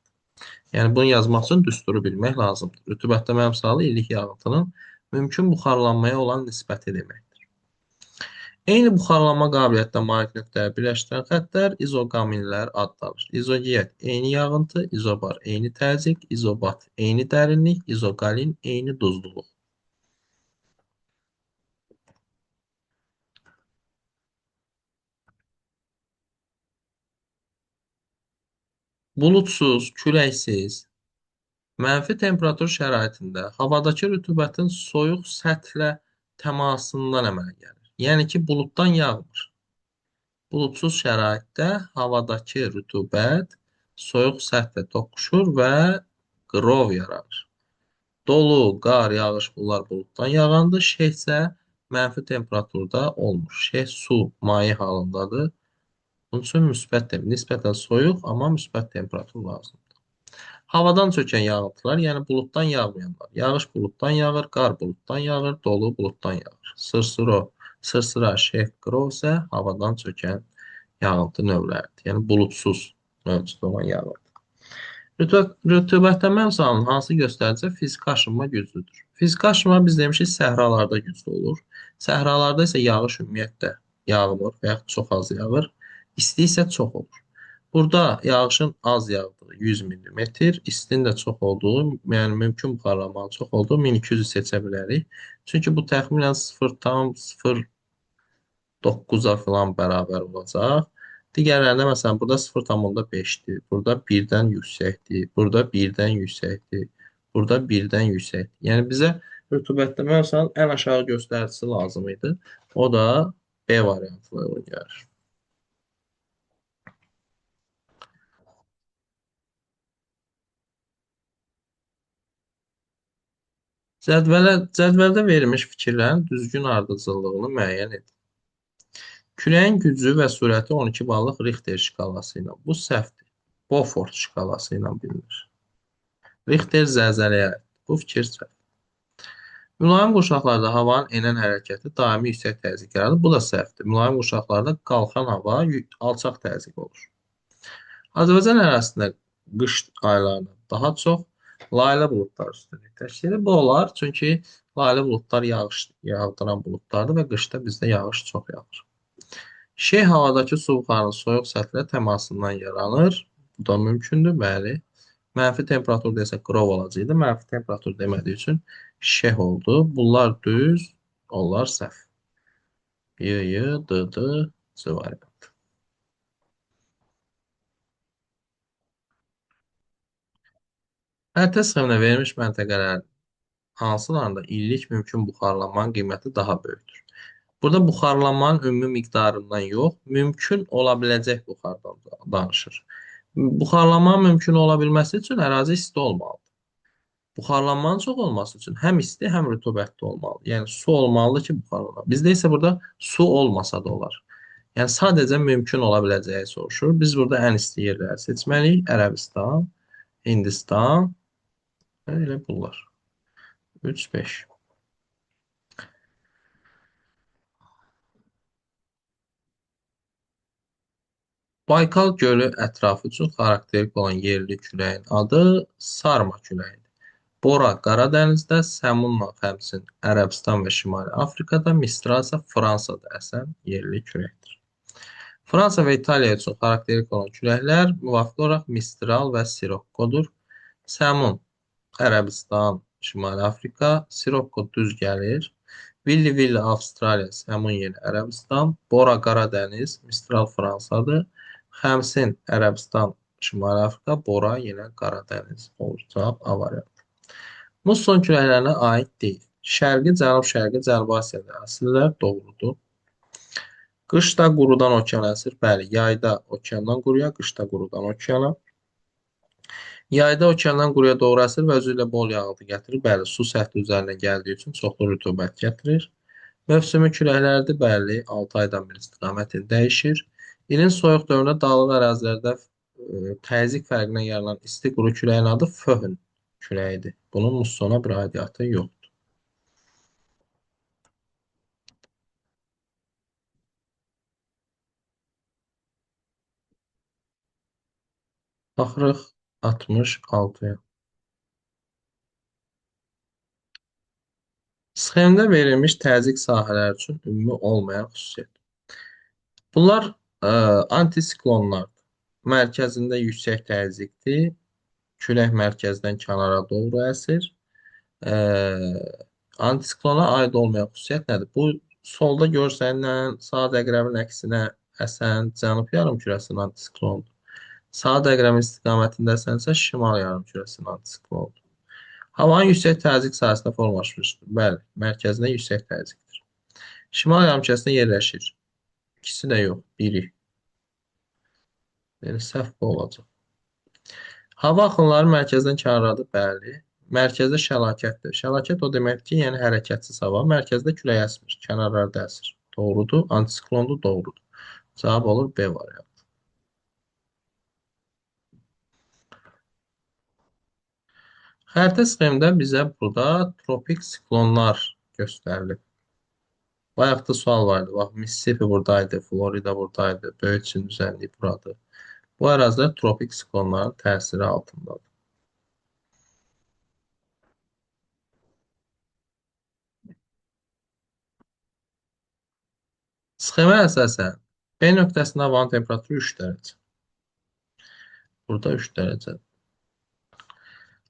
Yəni bunu yazmaq üçün düsturu bilmək lazımdır. Rütubətləmə əmsalı illik yağıntının mümkün buxarlanmaya olan nisbəti deməkdir. Eyni buxarlanma qabiliyyətdə malik nöqtələri birləşdirən xəttlər izoqaminlər adlanır. İzoqeat eyni yağıntı, izobar eyni təzyiq, izobat eyni dərinlik, izoqalin eyni duzluluq. Buludsuz, küləksiz, mənfi temperatur şəraitində havadakı rütubətin soyuq səthlə təmasından əmələ gəlir. Yəni ki, buluddan yağmır. Buludsuz şəraitdə havadakı rütubət soyuq səthlə toqquşur və qrov yaradır. Dolu, qar, yağış bunlar buluddan yağandır. Şeh isə mənfi temperaturda olmur. Şeh su, maye halındadır. Bunun üçün nisbətən soyuq, amma müsbət temperatur lazımdır. Havadan çökən yağıntılar, yəni buluddan yağmayanlar. Yağış buluddan yağır, qar buluddan yağır, dolu buluddan yağır. Sırsıra, şeh, qrov isə havadan çökən yağıntı növləridir. Yəni buludsuz mövcud olan yağıntı. Rütubətlənmə əmsalının hansı göstərici fiziki aşınma güclüdür? Fiziki aşınma biz demişik səhralarda güclü olur. Səhralarda isə yağış ümumiyyətlə yağmır və yaxud çox az yağır. İsti isə çox olur. Burada yağışın az yağdığı 100 millimetr, istinin də çox olduğu, yəni mümkün buxarlanmanın çox olduğu 1200-ü seçə bilərik. Çünki bu təxminən 0,09-a falan bərabər olacaq. Digərlərində məsələn burada 0,5-dir, burada 1-dən yüksəkdir, burada 1-dən yüksəkdir, burada 1-dən yüksəkdir. Yəni bizə rütubətləmə əmsalının ən aşağı göstəricisi lazım idi. O da B variantına uyğun gəlir. Cədvəldə verilmiş fikirlərin düzgün ardıcıllığını müəyyən edin. Küləyin gücü və sürəti 12 ballıq Richter şkalası ilə. Bu səhvdir. Beaufort şkalası ilə bilinir. Richter zəlzələyə aid. Bu fikir səhv. Mülayim qurşaqlarda havanın enən hərəkəti daimi yüksək təzyiq yaradır. Bu da səhvdir. Mülayim qurşaqlarda qalxan hava alçaq təzyiq olur. Azərbaycan ərazisində qış aylarında daha çox layla buludlar üstünlük təşkil edir. Bu olar, çünki layla buludlar yağış yağdıran buludlardır və qışda bizdə yağış çox yağır. Şeh havadakı su buxarının soyuq səthlə təmasından yaranır. Bu da mümkündür, bəli. Mənfi temperatur desə qrov olacaqdı. Mənfi temperatur demədiyi üçün şeh oldu. Bunlar düz, onlar səhv. C variantı. Xəritə sxeminə verilmiş məntəqələrin hansılarında illik mümkün buxarlanmanın qiyməti daha böyükdür? Burada buxarlanmanın ümumi miqdarından yox, mümkün ola biləcək buxardan danışır. Buxarlanmanın mümkün ola bilməsi üçün ərazi isti olmalıdır. Buxarlanmanın çox olması üçün həm isti, həm rütubətli olmalı. Yəni su olmalıdır ki, buxarlanar. Bizdə isə burada su olmasa da olar. Yəni sadəcə mümkün ola biləcəyi soruşur. Biz burada ən isti yerləri seçməliyik. Ərəbistan, Hindistan və elə bunlar. 3-5. Baykal gölü ətrafı üçün xarakterik olan yerli küləyin adı sarma küləyidir. Bora Qaradənizdə, Səmunla Xəmsin Ərəbistan və Şimali Afrikada, Mistral isə Fransada əsən yerli küləkdir. Fransa və İtaliya üçün xarakterik olan küləklər müvafiq olaraq Mistral və Sirokkodur. Səmun Ərəbistan, Şimali Afrika, Sirokko düz gəlir. Villi Villi Avstraliya, Səmun yenə Ərəbistan, Bora Qaradəniz, Mistral Fransadır. Xəmsin Ərəbistan, Şimali Afrika, Bora yenə Qaradəniz olur. Cavab A variantı. Musson küləklərinə aid deyil. Şərqi, cənub-şərqi, Cənubi Asiyada əsirlər doğrudur. Qışda qurudan okeana əsir. Bəli, yayda okeandan quruya, qışda qurudan okeana. Yayda okeandan quruya doğru əsir və özü ilə bol yağıntı gətirir. Bəli, su səthi üzərinə gəldiyi üçün çoxlu rütubət gətirir. Mövsümi küləklərdir. Bəli, 6 aydan bir istiqamətini dəyişir. İlin soyuq dövründə dağlıq ərazilərdə təzyiq fərqinə yaranan isti quru küləyin adı föhn küləyidir. Bunun mussona bir aidiyyatı yoxdur. Baxırıq 66-ya. Sxemdə verilmiş təzyiq sahələri üçün ümumi olmayan xüsusiyyət. Bunlar antisiklonlardır. Mərkəzində yüksək təzyiqdir. Külək mərkəzdən kənara doğru əsir. E, Antisiklona aid olmayan xüsusiyyət nədir? Bu solda görsənilən saat əqrəbin əksinə əsən cənub yarımkürəsinin antisiklonudur. Saat əqrəbin istiqamətində əsənsə şimal yarımkürəsinin antisiklonudur. Havanın yüksək təzyiq sahəsində formalaşmışdır. Bəli, mərkəzində yüksək təzyiqdir. Şimal yarımkürəsində yerləşir. İkisi də yox, biri. Yəni səhv bu olacaq. Hava axınları mərkəzdən kənardadır, bəli. Mərkəzdə şəlakətdir. Şəlakət o deməkdir ki, yəni hərəkətsiz hava. Mərkəzdə külək əsmir, kənarlarda əsir. Doğrudur. Antisiklondur, doğrudur. Cavab olur B variantı. Xəritə sxemdə bizə burada tropik siklonlar göstərilib. Bayaq da sual vardı. Bax, Mississippi buradaydı, Florida buradaydı, Böyük Çin düzənliyi buradır. Bu ərazilər tropik siklonların təsiri altındadır. Sxemə əsasən B nöqtəsində havanın temperaturu 3 dərəcə. Burada 3 dərəcə.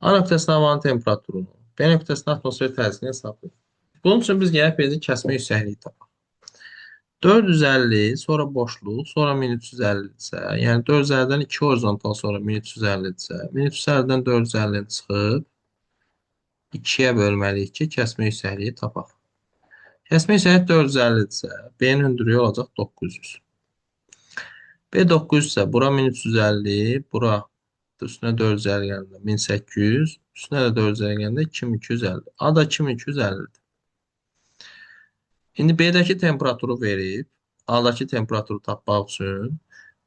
A nöqtəsində havanın temperaturunu, B nöqtəsində atmosfer təzyiqini hesablayın. Bunun üçün biz gəlib bir kəsmə yüksəkliyi tapaq. 450, sonra boşluq, sonra 1350-dirsə, yəni 450-dən 2 horizontal sonra 1350-dirsə, 1350-dən 450-ni çıxıb 2-yə bölməliyik ki, kəsmə yüksəkliyi tapaq. Kəsmə yüksəkliyi 450-dirsə, B-nin hündürlüyü olacaq 900. B 900 isə bura 1350, bura üstünə 450 gələndə 1800, üstünə də 450 gələndə 2250. A da 2250-dir. İndi B-dəki temperaturu verib, A-dakı temperaturu tapmaq üçün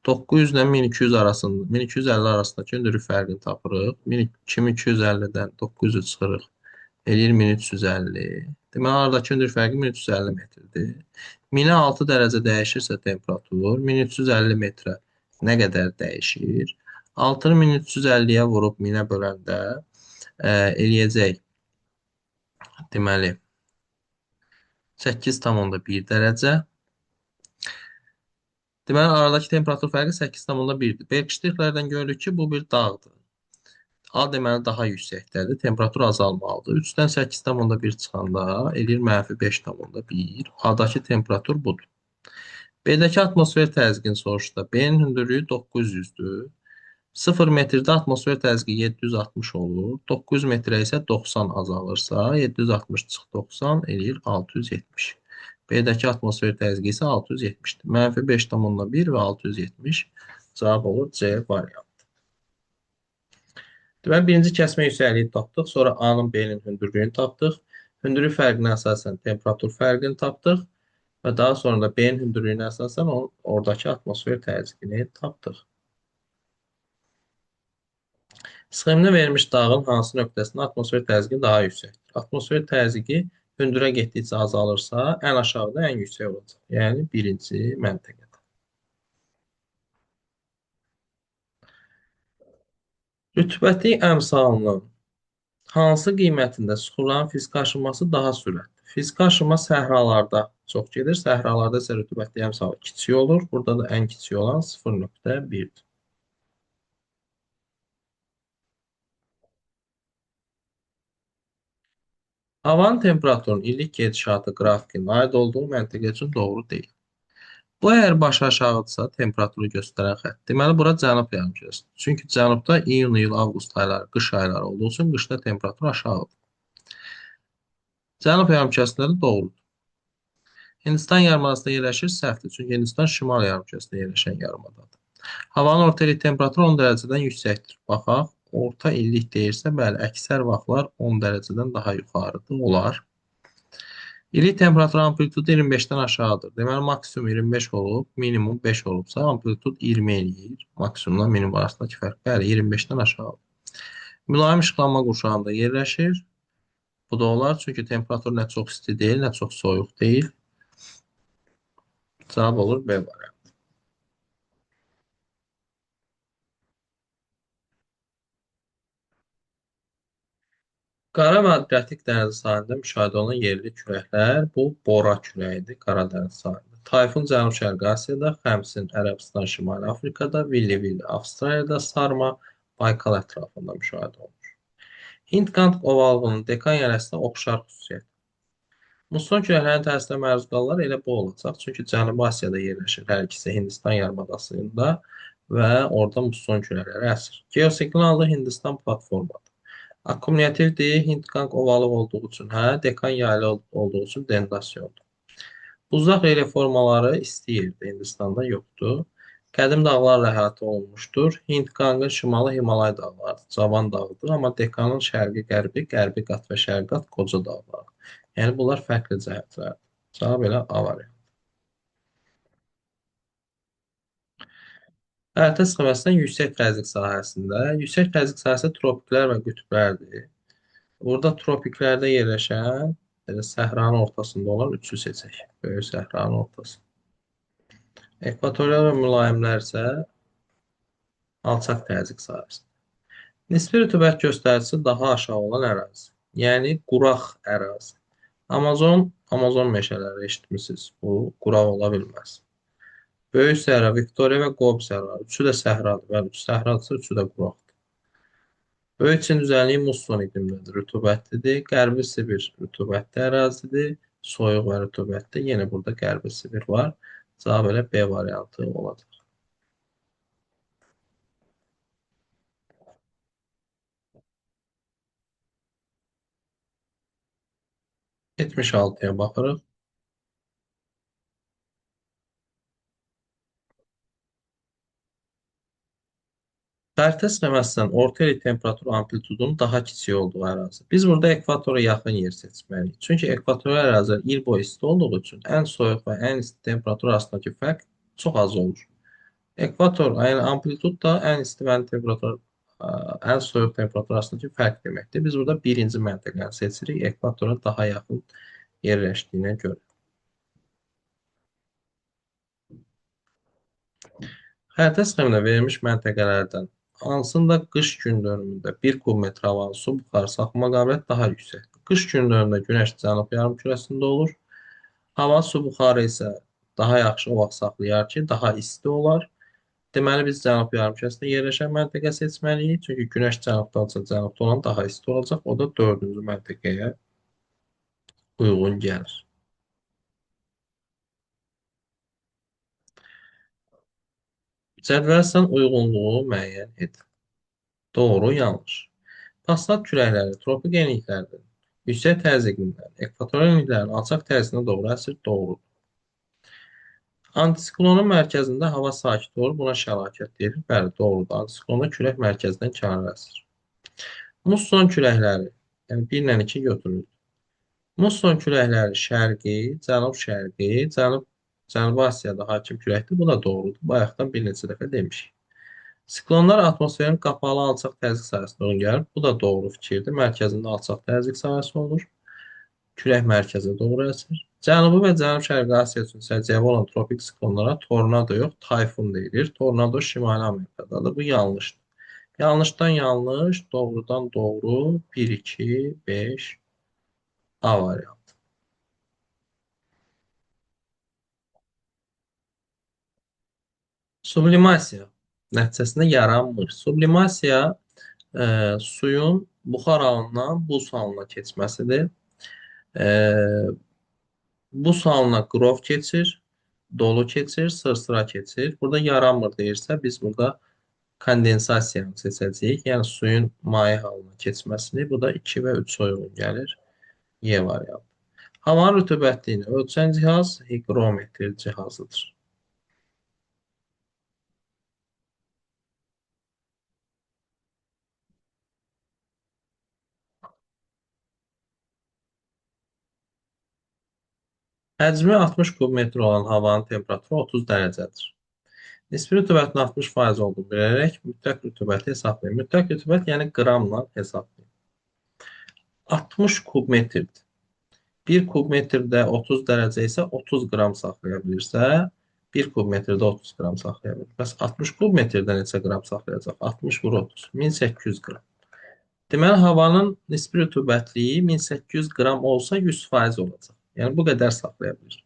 900 ilə 1200 arasında, 1250 arasındakı hündürlük fərqini tapırıq. 2250-dən 900 çıxırıq. Eləyir 1350. Deməli, aradakı hündür fərqi 1350 metrdir. 1006 dərəcə dəyişirsə temperatur 1350 metrə nə qədər dəyişir? 6-nı 1350-yə vurub 1000-ə böləndə eləyəcək. Deməli, 8,1 dərəcə. Deməli, aradakı temperatur fərqi 8,1-dir. Berkştirlərdən görürük ki, bu bir dağdır. A deməli daha yüksəkdədir. Temperatur azalmalıdır. 3-dən 8,1 çıxanda eləyir -5,1. A-dakı temperatur budur. B-dəki atmosfer təzyiqini soruşdu. B-nin hündürlüyü 900-dür. 0 metrdə atmosfer təzyiqi 760 olur. 900 metrə isə 90 azalırsa, 760 çıx 90 eləyir 670. B-dəki atmosfer təzyiqi isə 670-dir. -5,1 və 670 cavab olur C variantı. Deməli, birinci kəsmə yüksəkliyi tapdıq, sonra A-nın B-nin hündürlüyünü tapdıq. Hündürlük fərqinə əsasən temperatur fərqini tapdıq və daha sonra da B-nin hündürlüyünə əsasən oradakı atmosfer təzyiqini tapdıq. Sxemdə verilmiş dağın hansı nöqtəsində atmosfer təzyiqi daha yüksəkdir? Atmosfer təzyiqi hündürə getdikcə azalırsa, ən aşağıda ən yüksək olacaq. Yəni, birinci məntəqədə. Rütubətli əmsalının hansı qiymətində suxurların fiziki aşınması daha sürətlidir? Fiziki aşınma səhralarda çox gedir. Səhralarda isə rütubətli əmsalı kiçik olur. Burada da ən kiçik olan 0,1-dir. Havanın temperaturunun illik gedişatı qrafikinin aid olduğu məntəqə üçün doğru deyil. Bu əgər başı aşağıdırsa temperaturu göstərən xətt. Deməli, bura cənub yarımkürəsidir. Çünki cənubda iyun, iyul, avqust ayları, qış ayları olduğu üçün qışda temperatur aşağıdır. Cənub yarımkürəsində də doğrudur. Hindistan yarımadasında yerləşir, səhvdir. Çünki Hindistan şimal yarımkürəsində yerləşən yarımadadır. Havanın orta illik temperaturu 10 dərəcədən yüksəkdir. Baxaq, orta illik deyirsə, bəli, əksər vaxtlar 10 dərəcədən daha yuxarıdır, olar. İllik temperatur amplitudu 25-dən aşağıdır. Deməli, maksimum 25 olub, minimum 5 olubsa, amplitud 20 eləyir. Maksimumla minimum arasındakı fərq, bəli, 25-dən aşağıdır. Mülayim işıqlanma qurşağında yerləşir. Bu da olar, çünki temperatur nə çox isti deyil, nə çox soyuq deyil. Cavab olur B variantı. Qara və Adriatik dənizi sahilində müşahidə olunan yerli küləklər, bu Bora küləyidir, Qara dəniz sahilində. Tayfun Cənub-Şərqi Asiyada, Xəmsin Ərəbistan, Şimali Afrikada, Villi-Villi Avstraliyada, Sarma Baykal ətrafında müşahidə olunur. Hind-Qanq ovalığının dekan yərəsinə oxşar xüsusiyyət. Musson küləklərinin təsirinə məruz qalanlar elə bu olacaq. Çünki Cənubi Asiyada yerləşir hər ikisi Hindistan yarımadasında və orada musson küləkləri əsir. Geosignallı Hindistan platformadır. Akkumulyativdir, Hind-Qanq ovalıq olduğu üçün, dekan yaylı olduğu üçün dendasyondur. Buzlaq relief formaları isti yerdə, Hindistanda yoxdur. Qədim dağlarla əhatə olunmuşdur. Hind-Qanqın şimalı Himalay dağlarıdır, cavan dağdır. Amma dekanın şərqi, qərbi, qərbi qat və şərqi qat qoca dağlardır. Yəni, bunlar fərqli cəhətlərdir. Cavab elə A variantı. Xəritə sxeməsindən yüksək təzyiq sahəsində. Yüksək təzyiq sahəsi tropiklər və qütblərdir. Burada tropiklərdə yerləşən səhranın ortasında olan üçü seçək. Böyük səhranın ortası. Ekvatorial və mülayimlər isə alçaq təzyiq sahəsində. Nisbi rütubət göstəricisi daha aşağı olan ərazi. Yəni, quraq ərazi. Amazon meşələri eşitmişsiniz. Bu, quraq ola bilməz. Böyük səhra, Viktoriya və Qob səhraları. Üçü də səhradır. Bəli, üçü səhradırsa, üçü də quraqdır. Böyük Çin düzənliyi musson iqlimlidir, rütubətlidir. Qərbi Sibir rütubətli ərazidir. Soyuq və rütubətli. Yenə burada Qərbi Sibir var. Cavab elə B variantı olacaq. 76-ya baxırıq. Xəritə sxeməsindən orta illik temperatur amplitudunun daha kiçik olduğu ərazi. Biz burada ekvatora yaxın yer seçməliyik. Çünki ekvator ərazilər il boyu isti olduğu üçün ən soyuq və ən isti temperatur arasındakı fərq çox az olur. Ekvator, yəni amplitud da ən isti və ən temperatur ən soyuq temperatur arasındakı fərq deməkdir. Biz burada birinci məntəqəni seçirik, ekvatora daha yaxın yerləşdiyinə görə. Xəritə sistemində verilmiş məntəqələrdən hansında qış gün dönümündə 1 kub metr havanın su buxarı saxlama qabiliyyəti daha yüksəkdir? Qış gün dönümündə günəş cənub yarımkürəsində olur. Hava su buxarı isə daha yaxşı o vaxt saxlayar ki, daha isti olar. Deməli, biz cənub yarımkürəsində yerləşən məntəqə seçməliyik. Çünki günəş cənubdansa cənubda olan daha isti olacaq. O da dördüncü məntəqəyə uyğun gəlir. Cədvəlsən uyğunluğu müəyyən edin. Doğru, yanlış. Passat küləkləri tropik enliklərdən, yüksək təzyiqlindən, ekvator enliklərinin alçaq tərzinə doğru əsir, doğrudur. Antisiklonun mərkəzində hava sakit olur, buna şəlakat deyilir. Bəli, doğrudur. Antisiklonda külək mərkəzdən kənara əsir. Musson küləkləri, yəni 1 ilə 2 götürülür. Musson küləkləri şərqi, cənub-şərqi, Cənubi Asiyada hakim küləkdir. Bu da doğrudur. Bayaqdan bir neçə dəfə demişik. Siklonlar atmosferin qapalı alçaq təzyiq sahəsinə uyğun gəlir. Bu da doğru fikirdir. Mərkəzində alçaq təzyiq sahəsi olur. Külək mərkəzə doğru əsir. Cənubi və Cənub-Şərqi Asiya üçün səciyyəvi olan tropik siklonlara tornado yox, tayfun deyilir. Tornado Şimali Amerikadadır. Bu yanlışdır. Yanlışdan yanlış, doğrudan doğru 1, 2, 5 A variantı. Sublimasiya nəticəsində yaranmır. Sublimasiya suyun buxar halından buz halına keçməsidir. E, Buz halına qrov keçir, dolu keçir, sırsıra keçir. Burada yaranmır deyirsə, biz burada kondensasiyanı seçəcəyik. Yəni suyun maye halına keçməsini. Bu da 2 və 3 uyğun gəlir. Y variantı. Havanın rütubətliyini ölçən cihaz hiqrometr cihazıdır. Həcmi 60 kub metr olan havanın temperaturu 30 dərəcədir. Nisbi rütubətin 60% olduğunu bilərək mütləq rütubəti hesablayın. Mütləq rütubət yəni qramla hesablayın. 60 kub metrdir. 1 kub metrdə 30 dərəcə isə 30 qram saxlaya bilirsə, 1 kub metrdə 30 qram saxlaya bilir. Bəs 60 kub metrdə neçə qram saxlayacaq? 60 vur 30. 1800 qram. Deməli, havanın nisbi rütubətliyi 1800 qram olsa 100% olacaq. Yəni, bu qədər saxlaya bilir.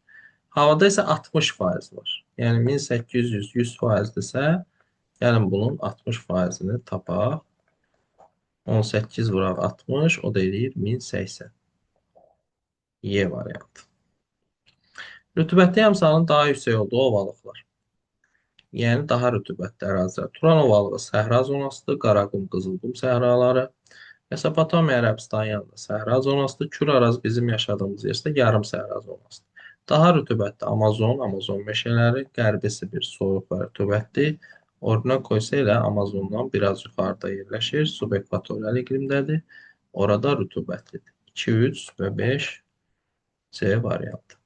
Havada isə 60% var. Yəni, 1800 100%dirsə, gəlin bunun 60%-ni tapaq. 18 vuraq 60, o da eləyir 1080. Y variantı. Rütubətli əmsalının daha yüksək olduğu ovalıqlar. Yəni, daha rütubətli ərazilər. Turan ovalığı səhra zonasıdır, Qaraqum, Qızılqum səhraları. Mesopotamiya, Ərəbistan yanında səhra zonasıdır. Kür Araz bizim yaşadığımız yerdə yarım səhra zonasıdır. Daha rütubətli Amazon meşələri, Qərbi Sibir soyuq və rütubətli. Orinoco isə elə Amazondan biraz yuxarıda yerləşir. Subekvatorial iqlimdədir. Orada rütubətlidir. 2, 3 və 5 C variantı.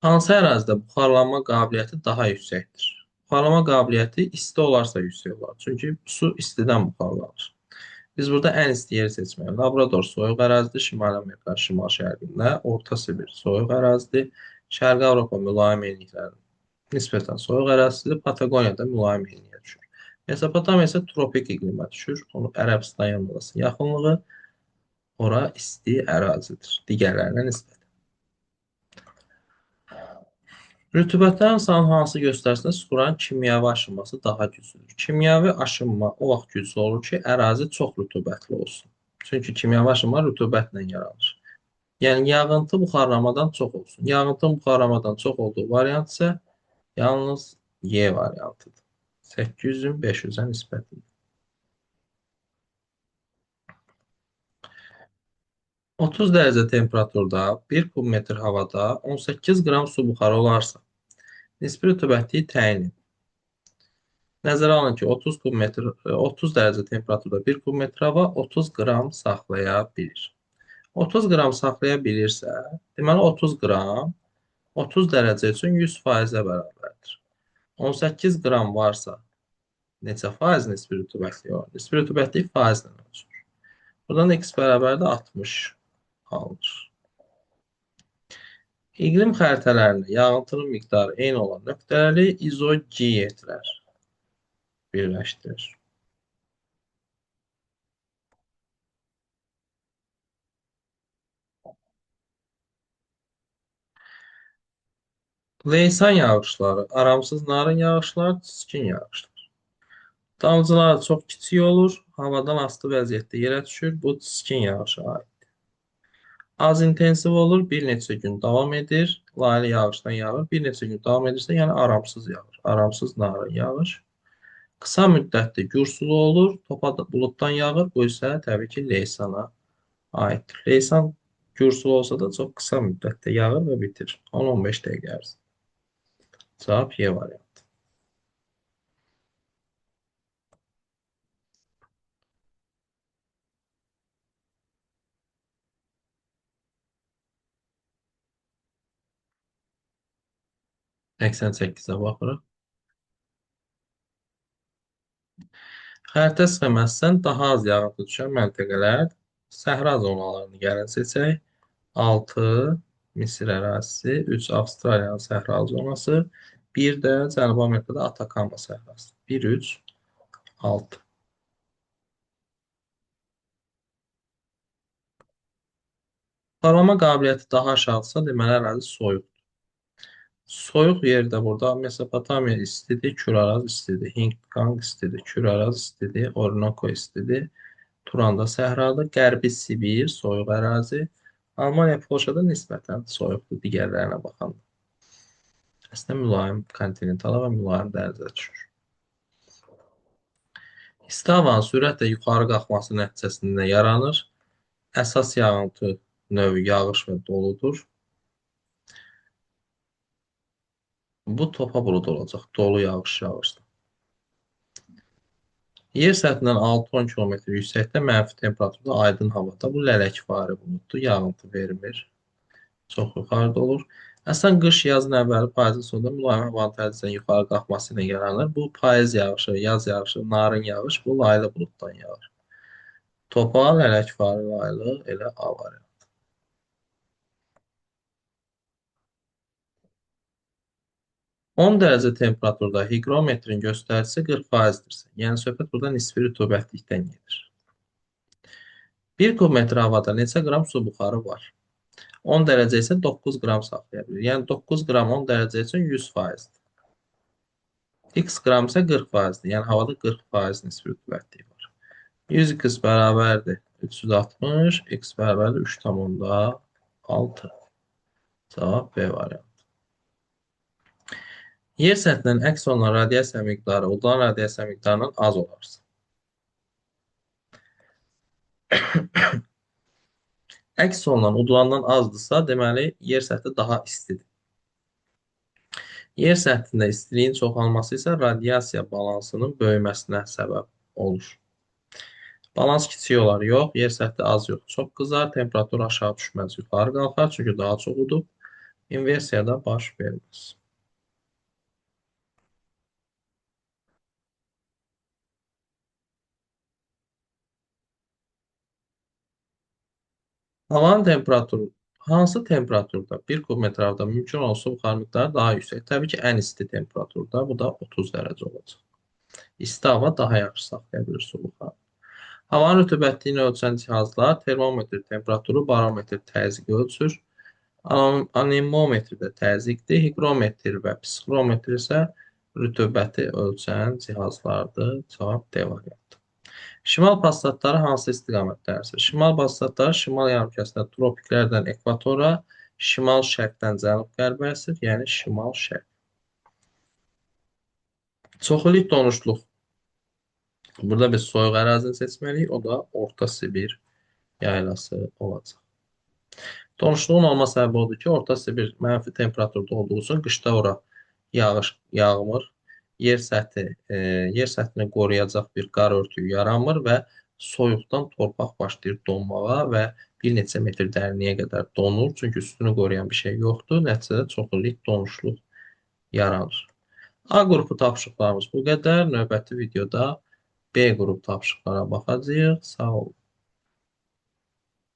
Hansı ərazidə buxarlanma qabiliyyəti daha yüksəkdir? Buxarlanma qabiliyyəti isti olarsa yüksək olar. Çünki su istidən buxarlanır. Biz burada ən isti yeri seçməliyik. Labrador soyuq ərazidir. Şimali Amerika, şimal-şərqində. Orta Sibir soyuq ərazidir. Şərqi Avropa mülayim enliklərin nisbətən soyuq ərazisidir. Patagoniyada mülayim enliyə düşür. Mesopotamiya isə tropik iqlimə düşür. Onu Ərəbistan yanındası yaxınlığı ora isti ərazidir. Digərlərinə nisbətən. Rütubətli əmsalın hansı göstərisində suxuranın kimyəvi aşınması daha güclüdür? Kimyəvi aşınma o vaxt güclü olur ki, ərazi çox rütubətli olsun. Çünki kimyəvi aşınma rütubətlə yaranır. Yəni, yağıntı buxarlamadan çox olsun. Yağıntının buxarlamadan çox olduğu variant isə yalnız Y variantıdır. 800-ün 500-ə nisbətidir. 30 dərəcə temperaturda 1 kub metr havada 18 qram su buxarı olarsa, nisbi rütubətliyi təyin edin. Nəzərə alın ki, 30 dərəcə temperaturda 1 kub metr hava 30 qram saxlaya bilir. 30 qram saxlaya bilirsə, deməli 30 qram 30 dərəcə üçün 100%-ə bərabərdir. 18 qram varsa Neçə faiz nisbi rütubətlik var? Nisbi rütubətlik faizlə ölçülür. Buradan x bərabər də 60 alınır. İqlim xəritələrində yağıntının miqdarı eyni olan nöqtələri izogeometrlər birləşdirir. Leysan yağışları, aramsız narın yağışlar, çiskin yağışlar. Damcılar çox kiçik olur, havadan asılı vəziyyətdə yerə düşür. Bu çiskin yağışa aid. Az intensiv olur, bir neçə gün davam edir. Laylı yağışdan yağır. Bir neçə gün davam edirsə, yəni aramsız yağır. Aramsız narın yağış. Qısa müddətli gürsulu olur, topa buluddan yağır. Bu isə təbii ki, leysana aiddir. Leysan gürsulu olsa da çox qısa müddətdə yağır və bitir. 10-15 dəqiqə ərzində. Cavab Y variantı. Eksen 8'e baxırıq. Xəritə sxemasından daha az yağıntı düşən məntəqələr səhra zonalarını gəlin seçək. 6 Misir ərazisi, 3 Avstraliyanın səhra zonası, 1 də Cənubi Amerikada Atakama səhrası. 1, 3, 6. Parlama qabiliyyəti daha aşağıdırsa, deməli ərazi soyuqdur. Soyuq yerdə burada Mesopotamiya istidir, Küraraz istidir, Hindqang istidir, Küraraz istidir, Orinoco istidir. Turanda səhradır, Qərbi Sibir soyuq ərazi. Almaniya, Polşada nisbətən soyuqdur digərlərinə baxanda. Əslində mülayim kontinentala və mülayim dənizə düşür. İsti havanın sürətlə yuxarı qalxması nəticəsində yaranır. Əsas yağıntı növü yağış və doludur. Bu topa bulud olacaq. Dolu yağış yağırsa. Yer səthindən 6-10 km yüksəkdə mənfi temperaturda aydın havada bu lələkvari buluddur. Yağıntı vermir. Çox yuxarıda olur. Əslən qış yazın əvvəli payızın sonunda mülayim havanın tədricən yuxarı qalxması ilə yaranır. Bu payız yağışı, yaz yağışı, narın yağış bu laylı buluddan yağır. Topa lələkvari laylı elə A variantı. 10 dərəcə temperaturda higrometrin göstəricisi 40%-dirsə, yəni söhbət burada nisbi rütubətlikdən gedir. 1 kub metr havada neçə qram su buxarı var? 10 dərəcə isə 9 qram saxlaya bilir. Yəni 9 qram 10 dərəcə üçün 100%-dir. X qram isə 40%-dir. Yəni havada 40% nisbi rütubətlik var. 100x bərabərdir 360, x bərabərdir 3,6. Cavab B variantı. Yer səthindən əks olunan radiasiya miqdarı udulan radiasiya miqdarından az olarsa. Əks olunan udulandan azdırsa, deməli yer səthi daha istidir. Yer səthində istiliyin çoxalması isə radiasiya balansının böyüməsinə səbəb olur. Balans kiçik olar, yox. Yer səthi az, yox. Çox qızar, temperatur aşağı düşməz, yuxarı qalxar, çünki daha çox udub. İnversiyada baş verməz. Havanın temperaturu hansı temperaturda 1 kub metr havada mümkün olsa buxar miqdarı daha yüksək? Təbii ki, ən isti temperaturda, bu da 30 dərəcə olacaq. İsti hava daha yaxşı saxlaya bilir su buxarı. Havanın rütubətliyini ölçən cihazlar termometr temperaturu, barometr təzyiqi ölçür. Anemometr də təzyiqdir. Higrometr və psixrometr isə rütubəti ölçən cihazlardır. Cavab D variantı. Şimal passatları hansı istiqamətlərdir? Şimal passatları şimal yarımkərəsində tropiklərdən ekvatora, şimal-şərqdən cənub-qərbə əsir, yəni şimal-şərq. Çoxillik donuşluq. Burada biz soyuq ərazini seçməliyik, o da Orta Sibir yaylası olacaq. Donuşluğun olma səbəbi odur ki, Orta Sibir mənfi temperaturda olduğu üçün qışda ora yağış yağmır. Yer səthini qoruyacaq bir qar örtüyü yaranmır və soyuqdan torpaq başlayır donmağa və bir neçə metr dərinliyə qədər donur. Çünki üstünü qoruyan bir şey yoxdur. Nəticədə çoxillik donuşluq yaranır. A qrupu tapşırıqlarımız bu qədər. Növbəti videoda B qrup tapşırıqlara baxacağıq. Sağ olun.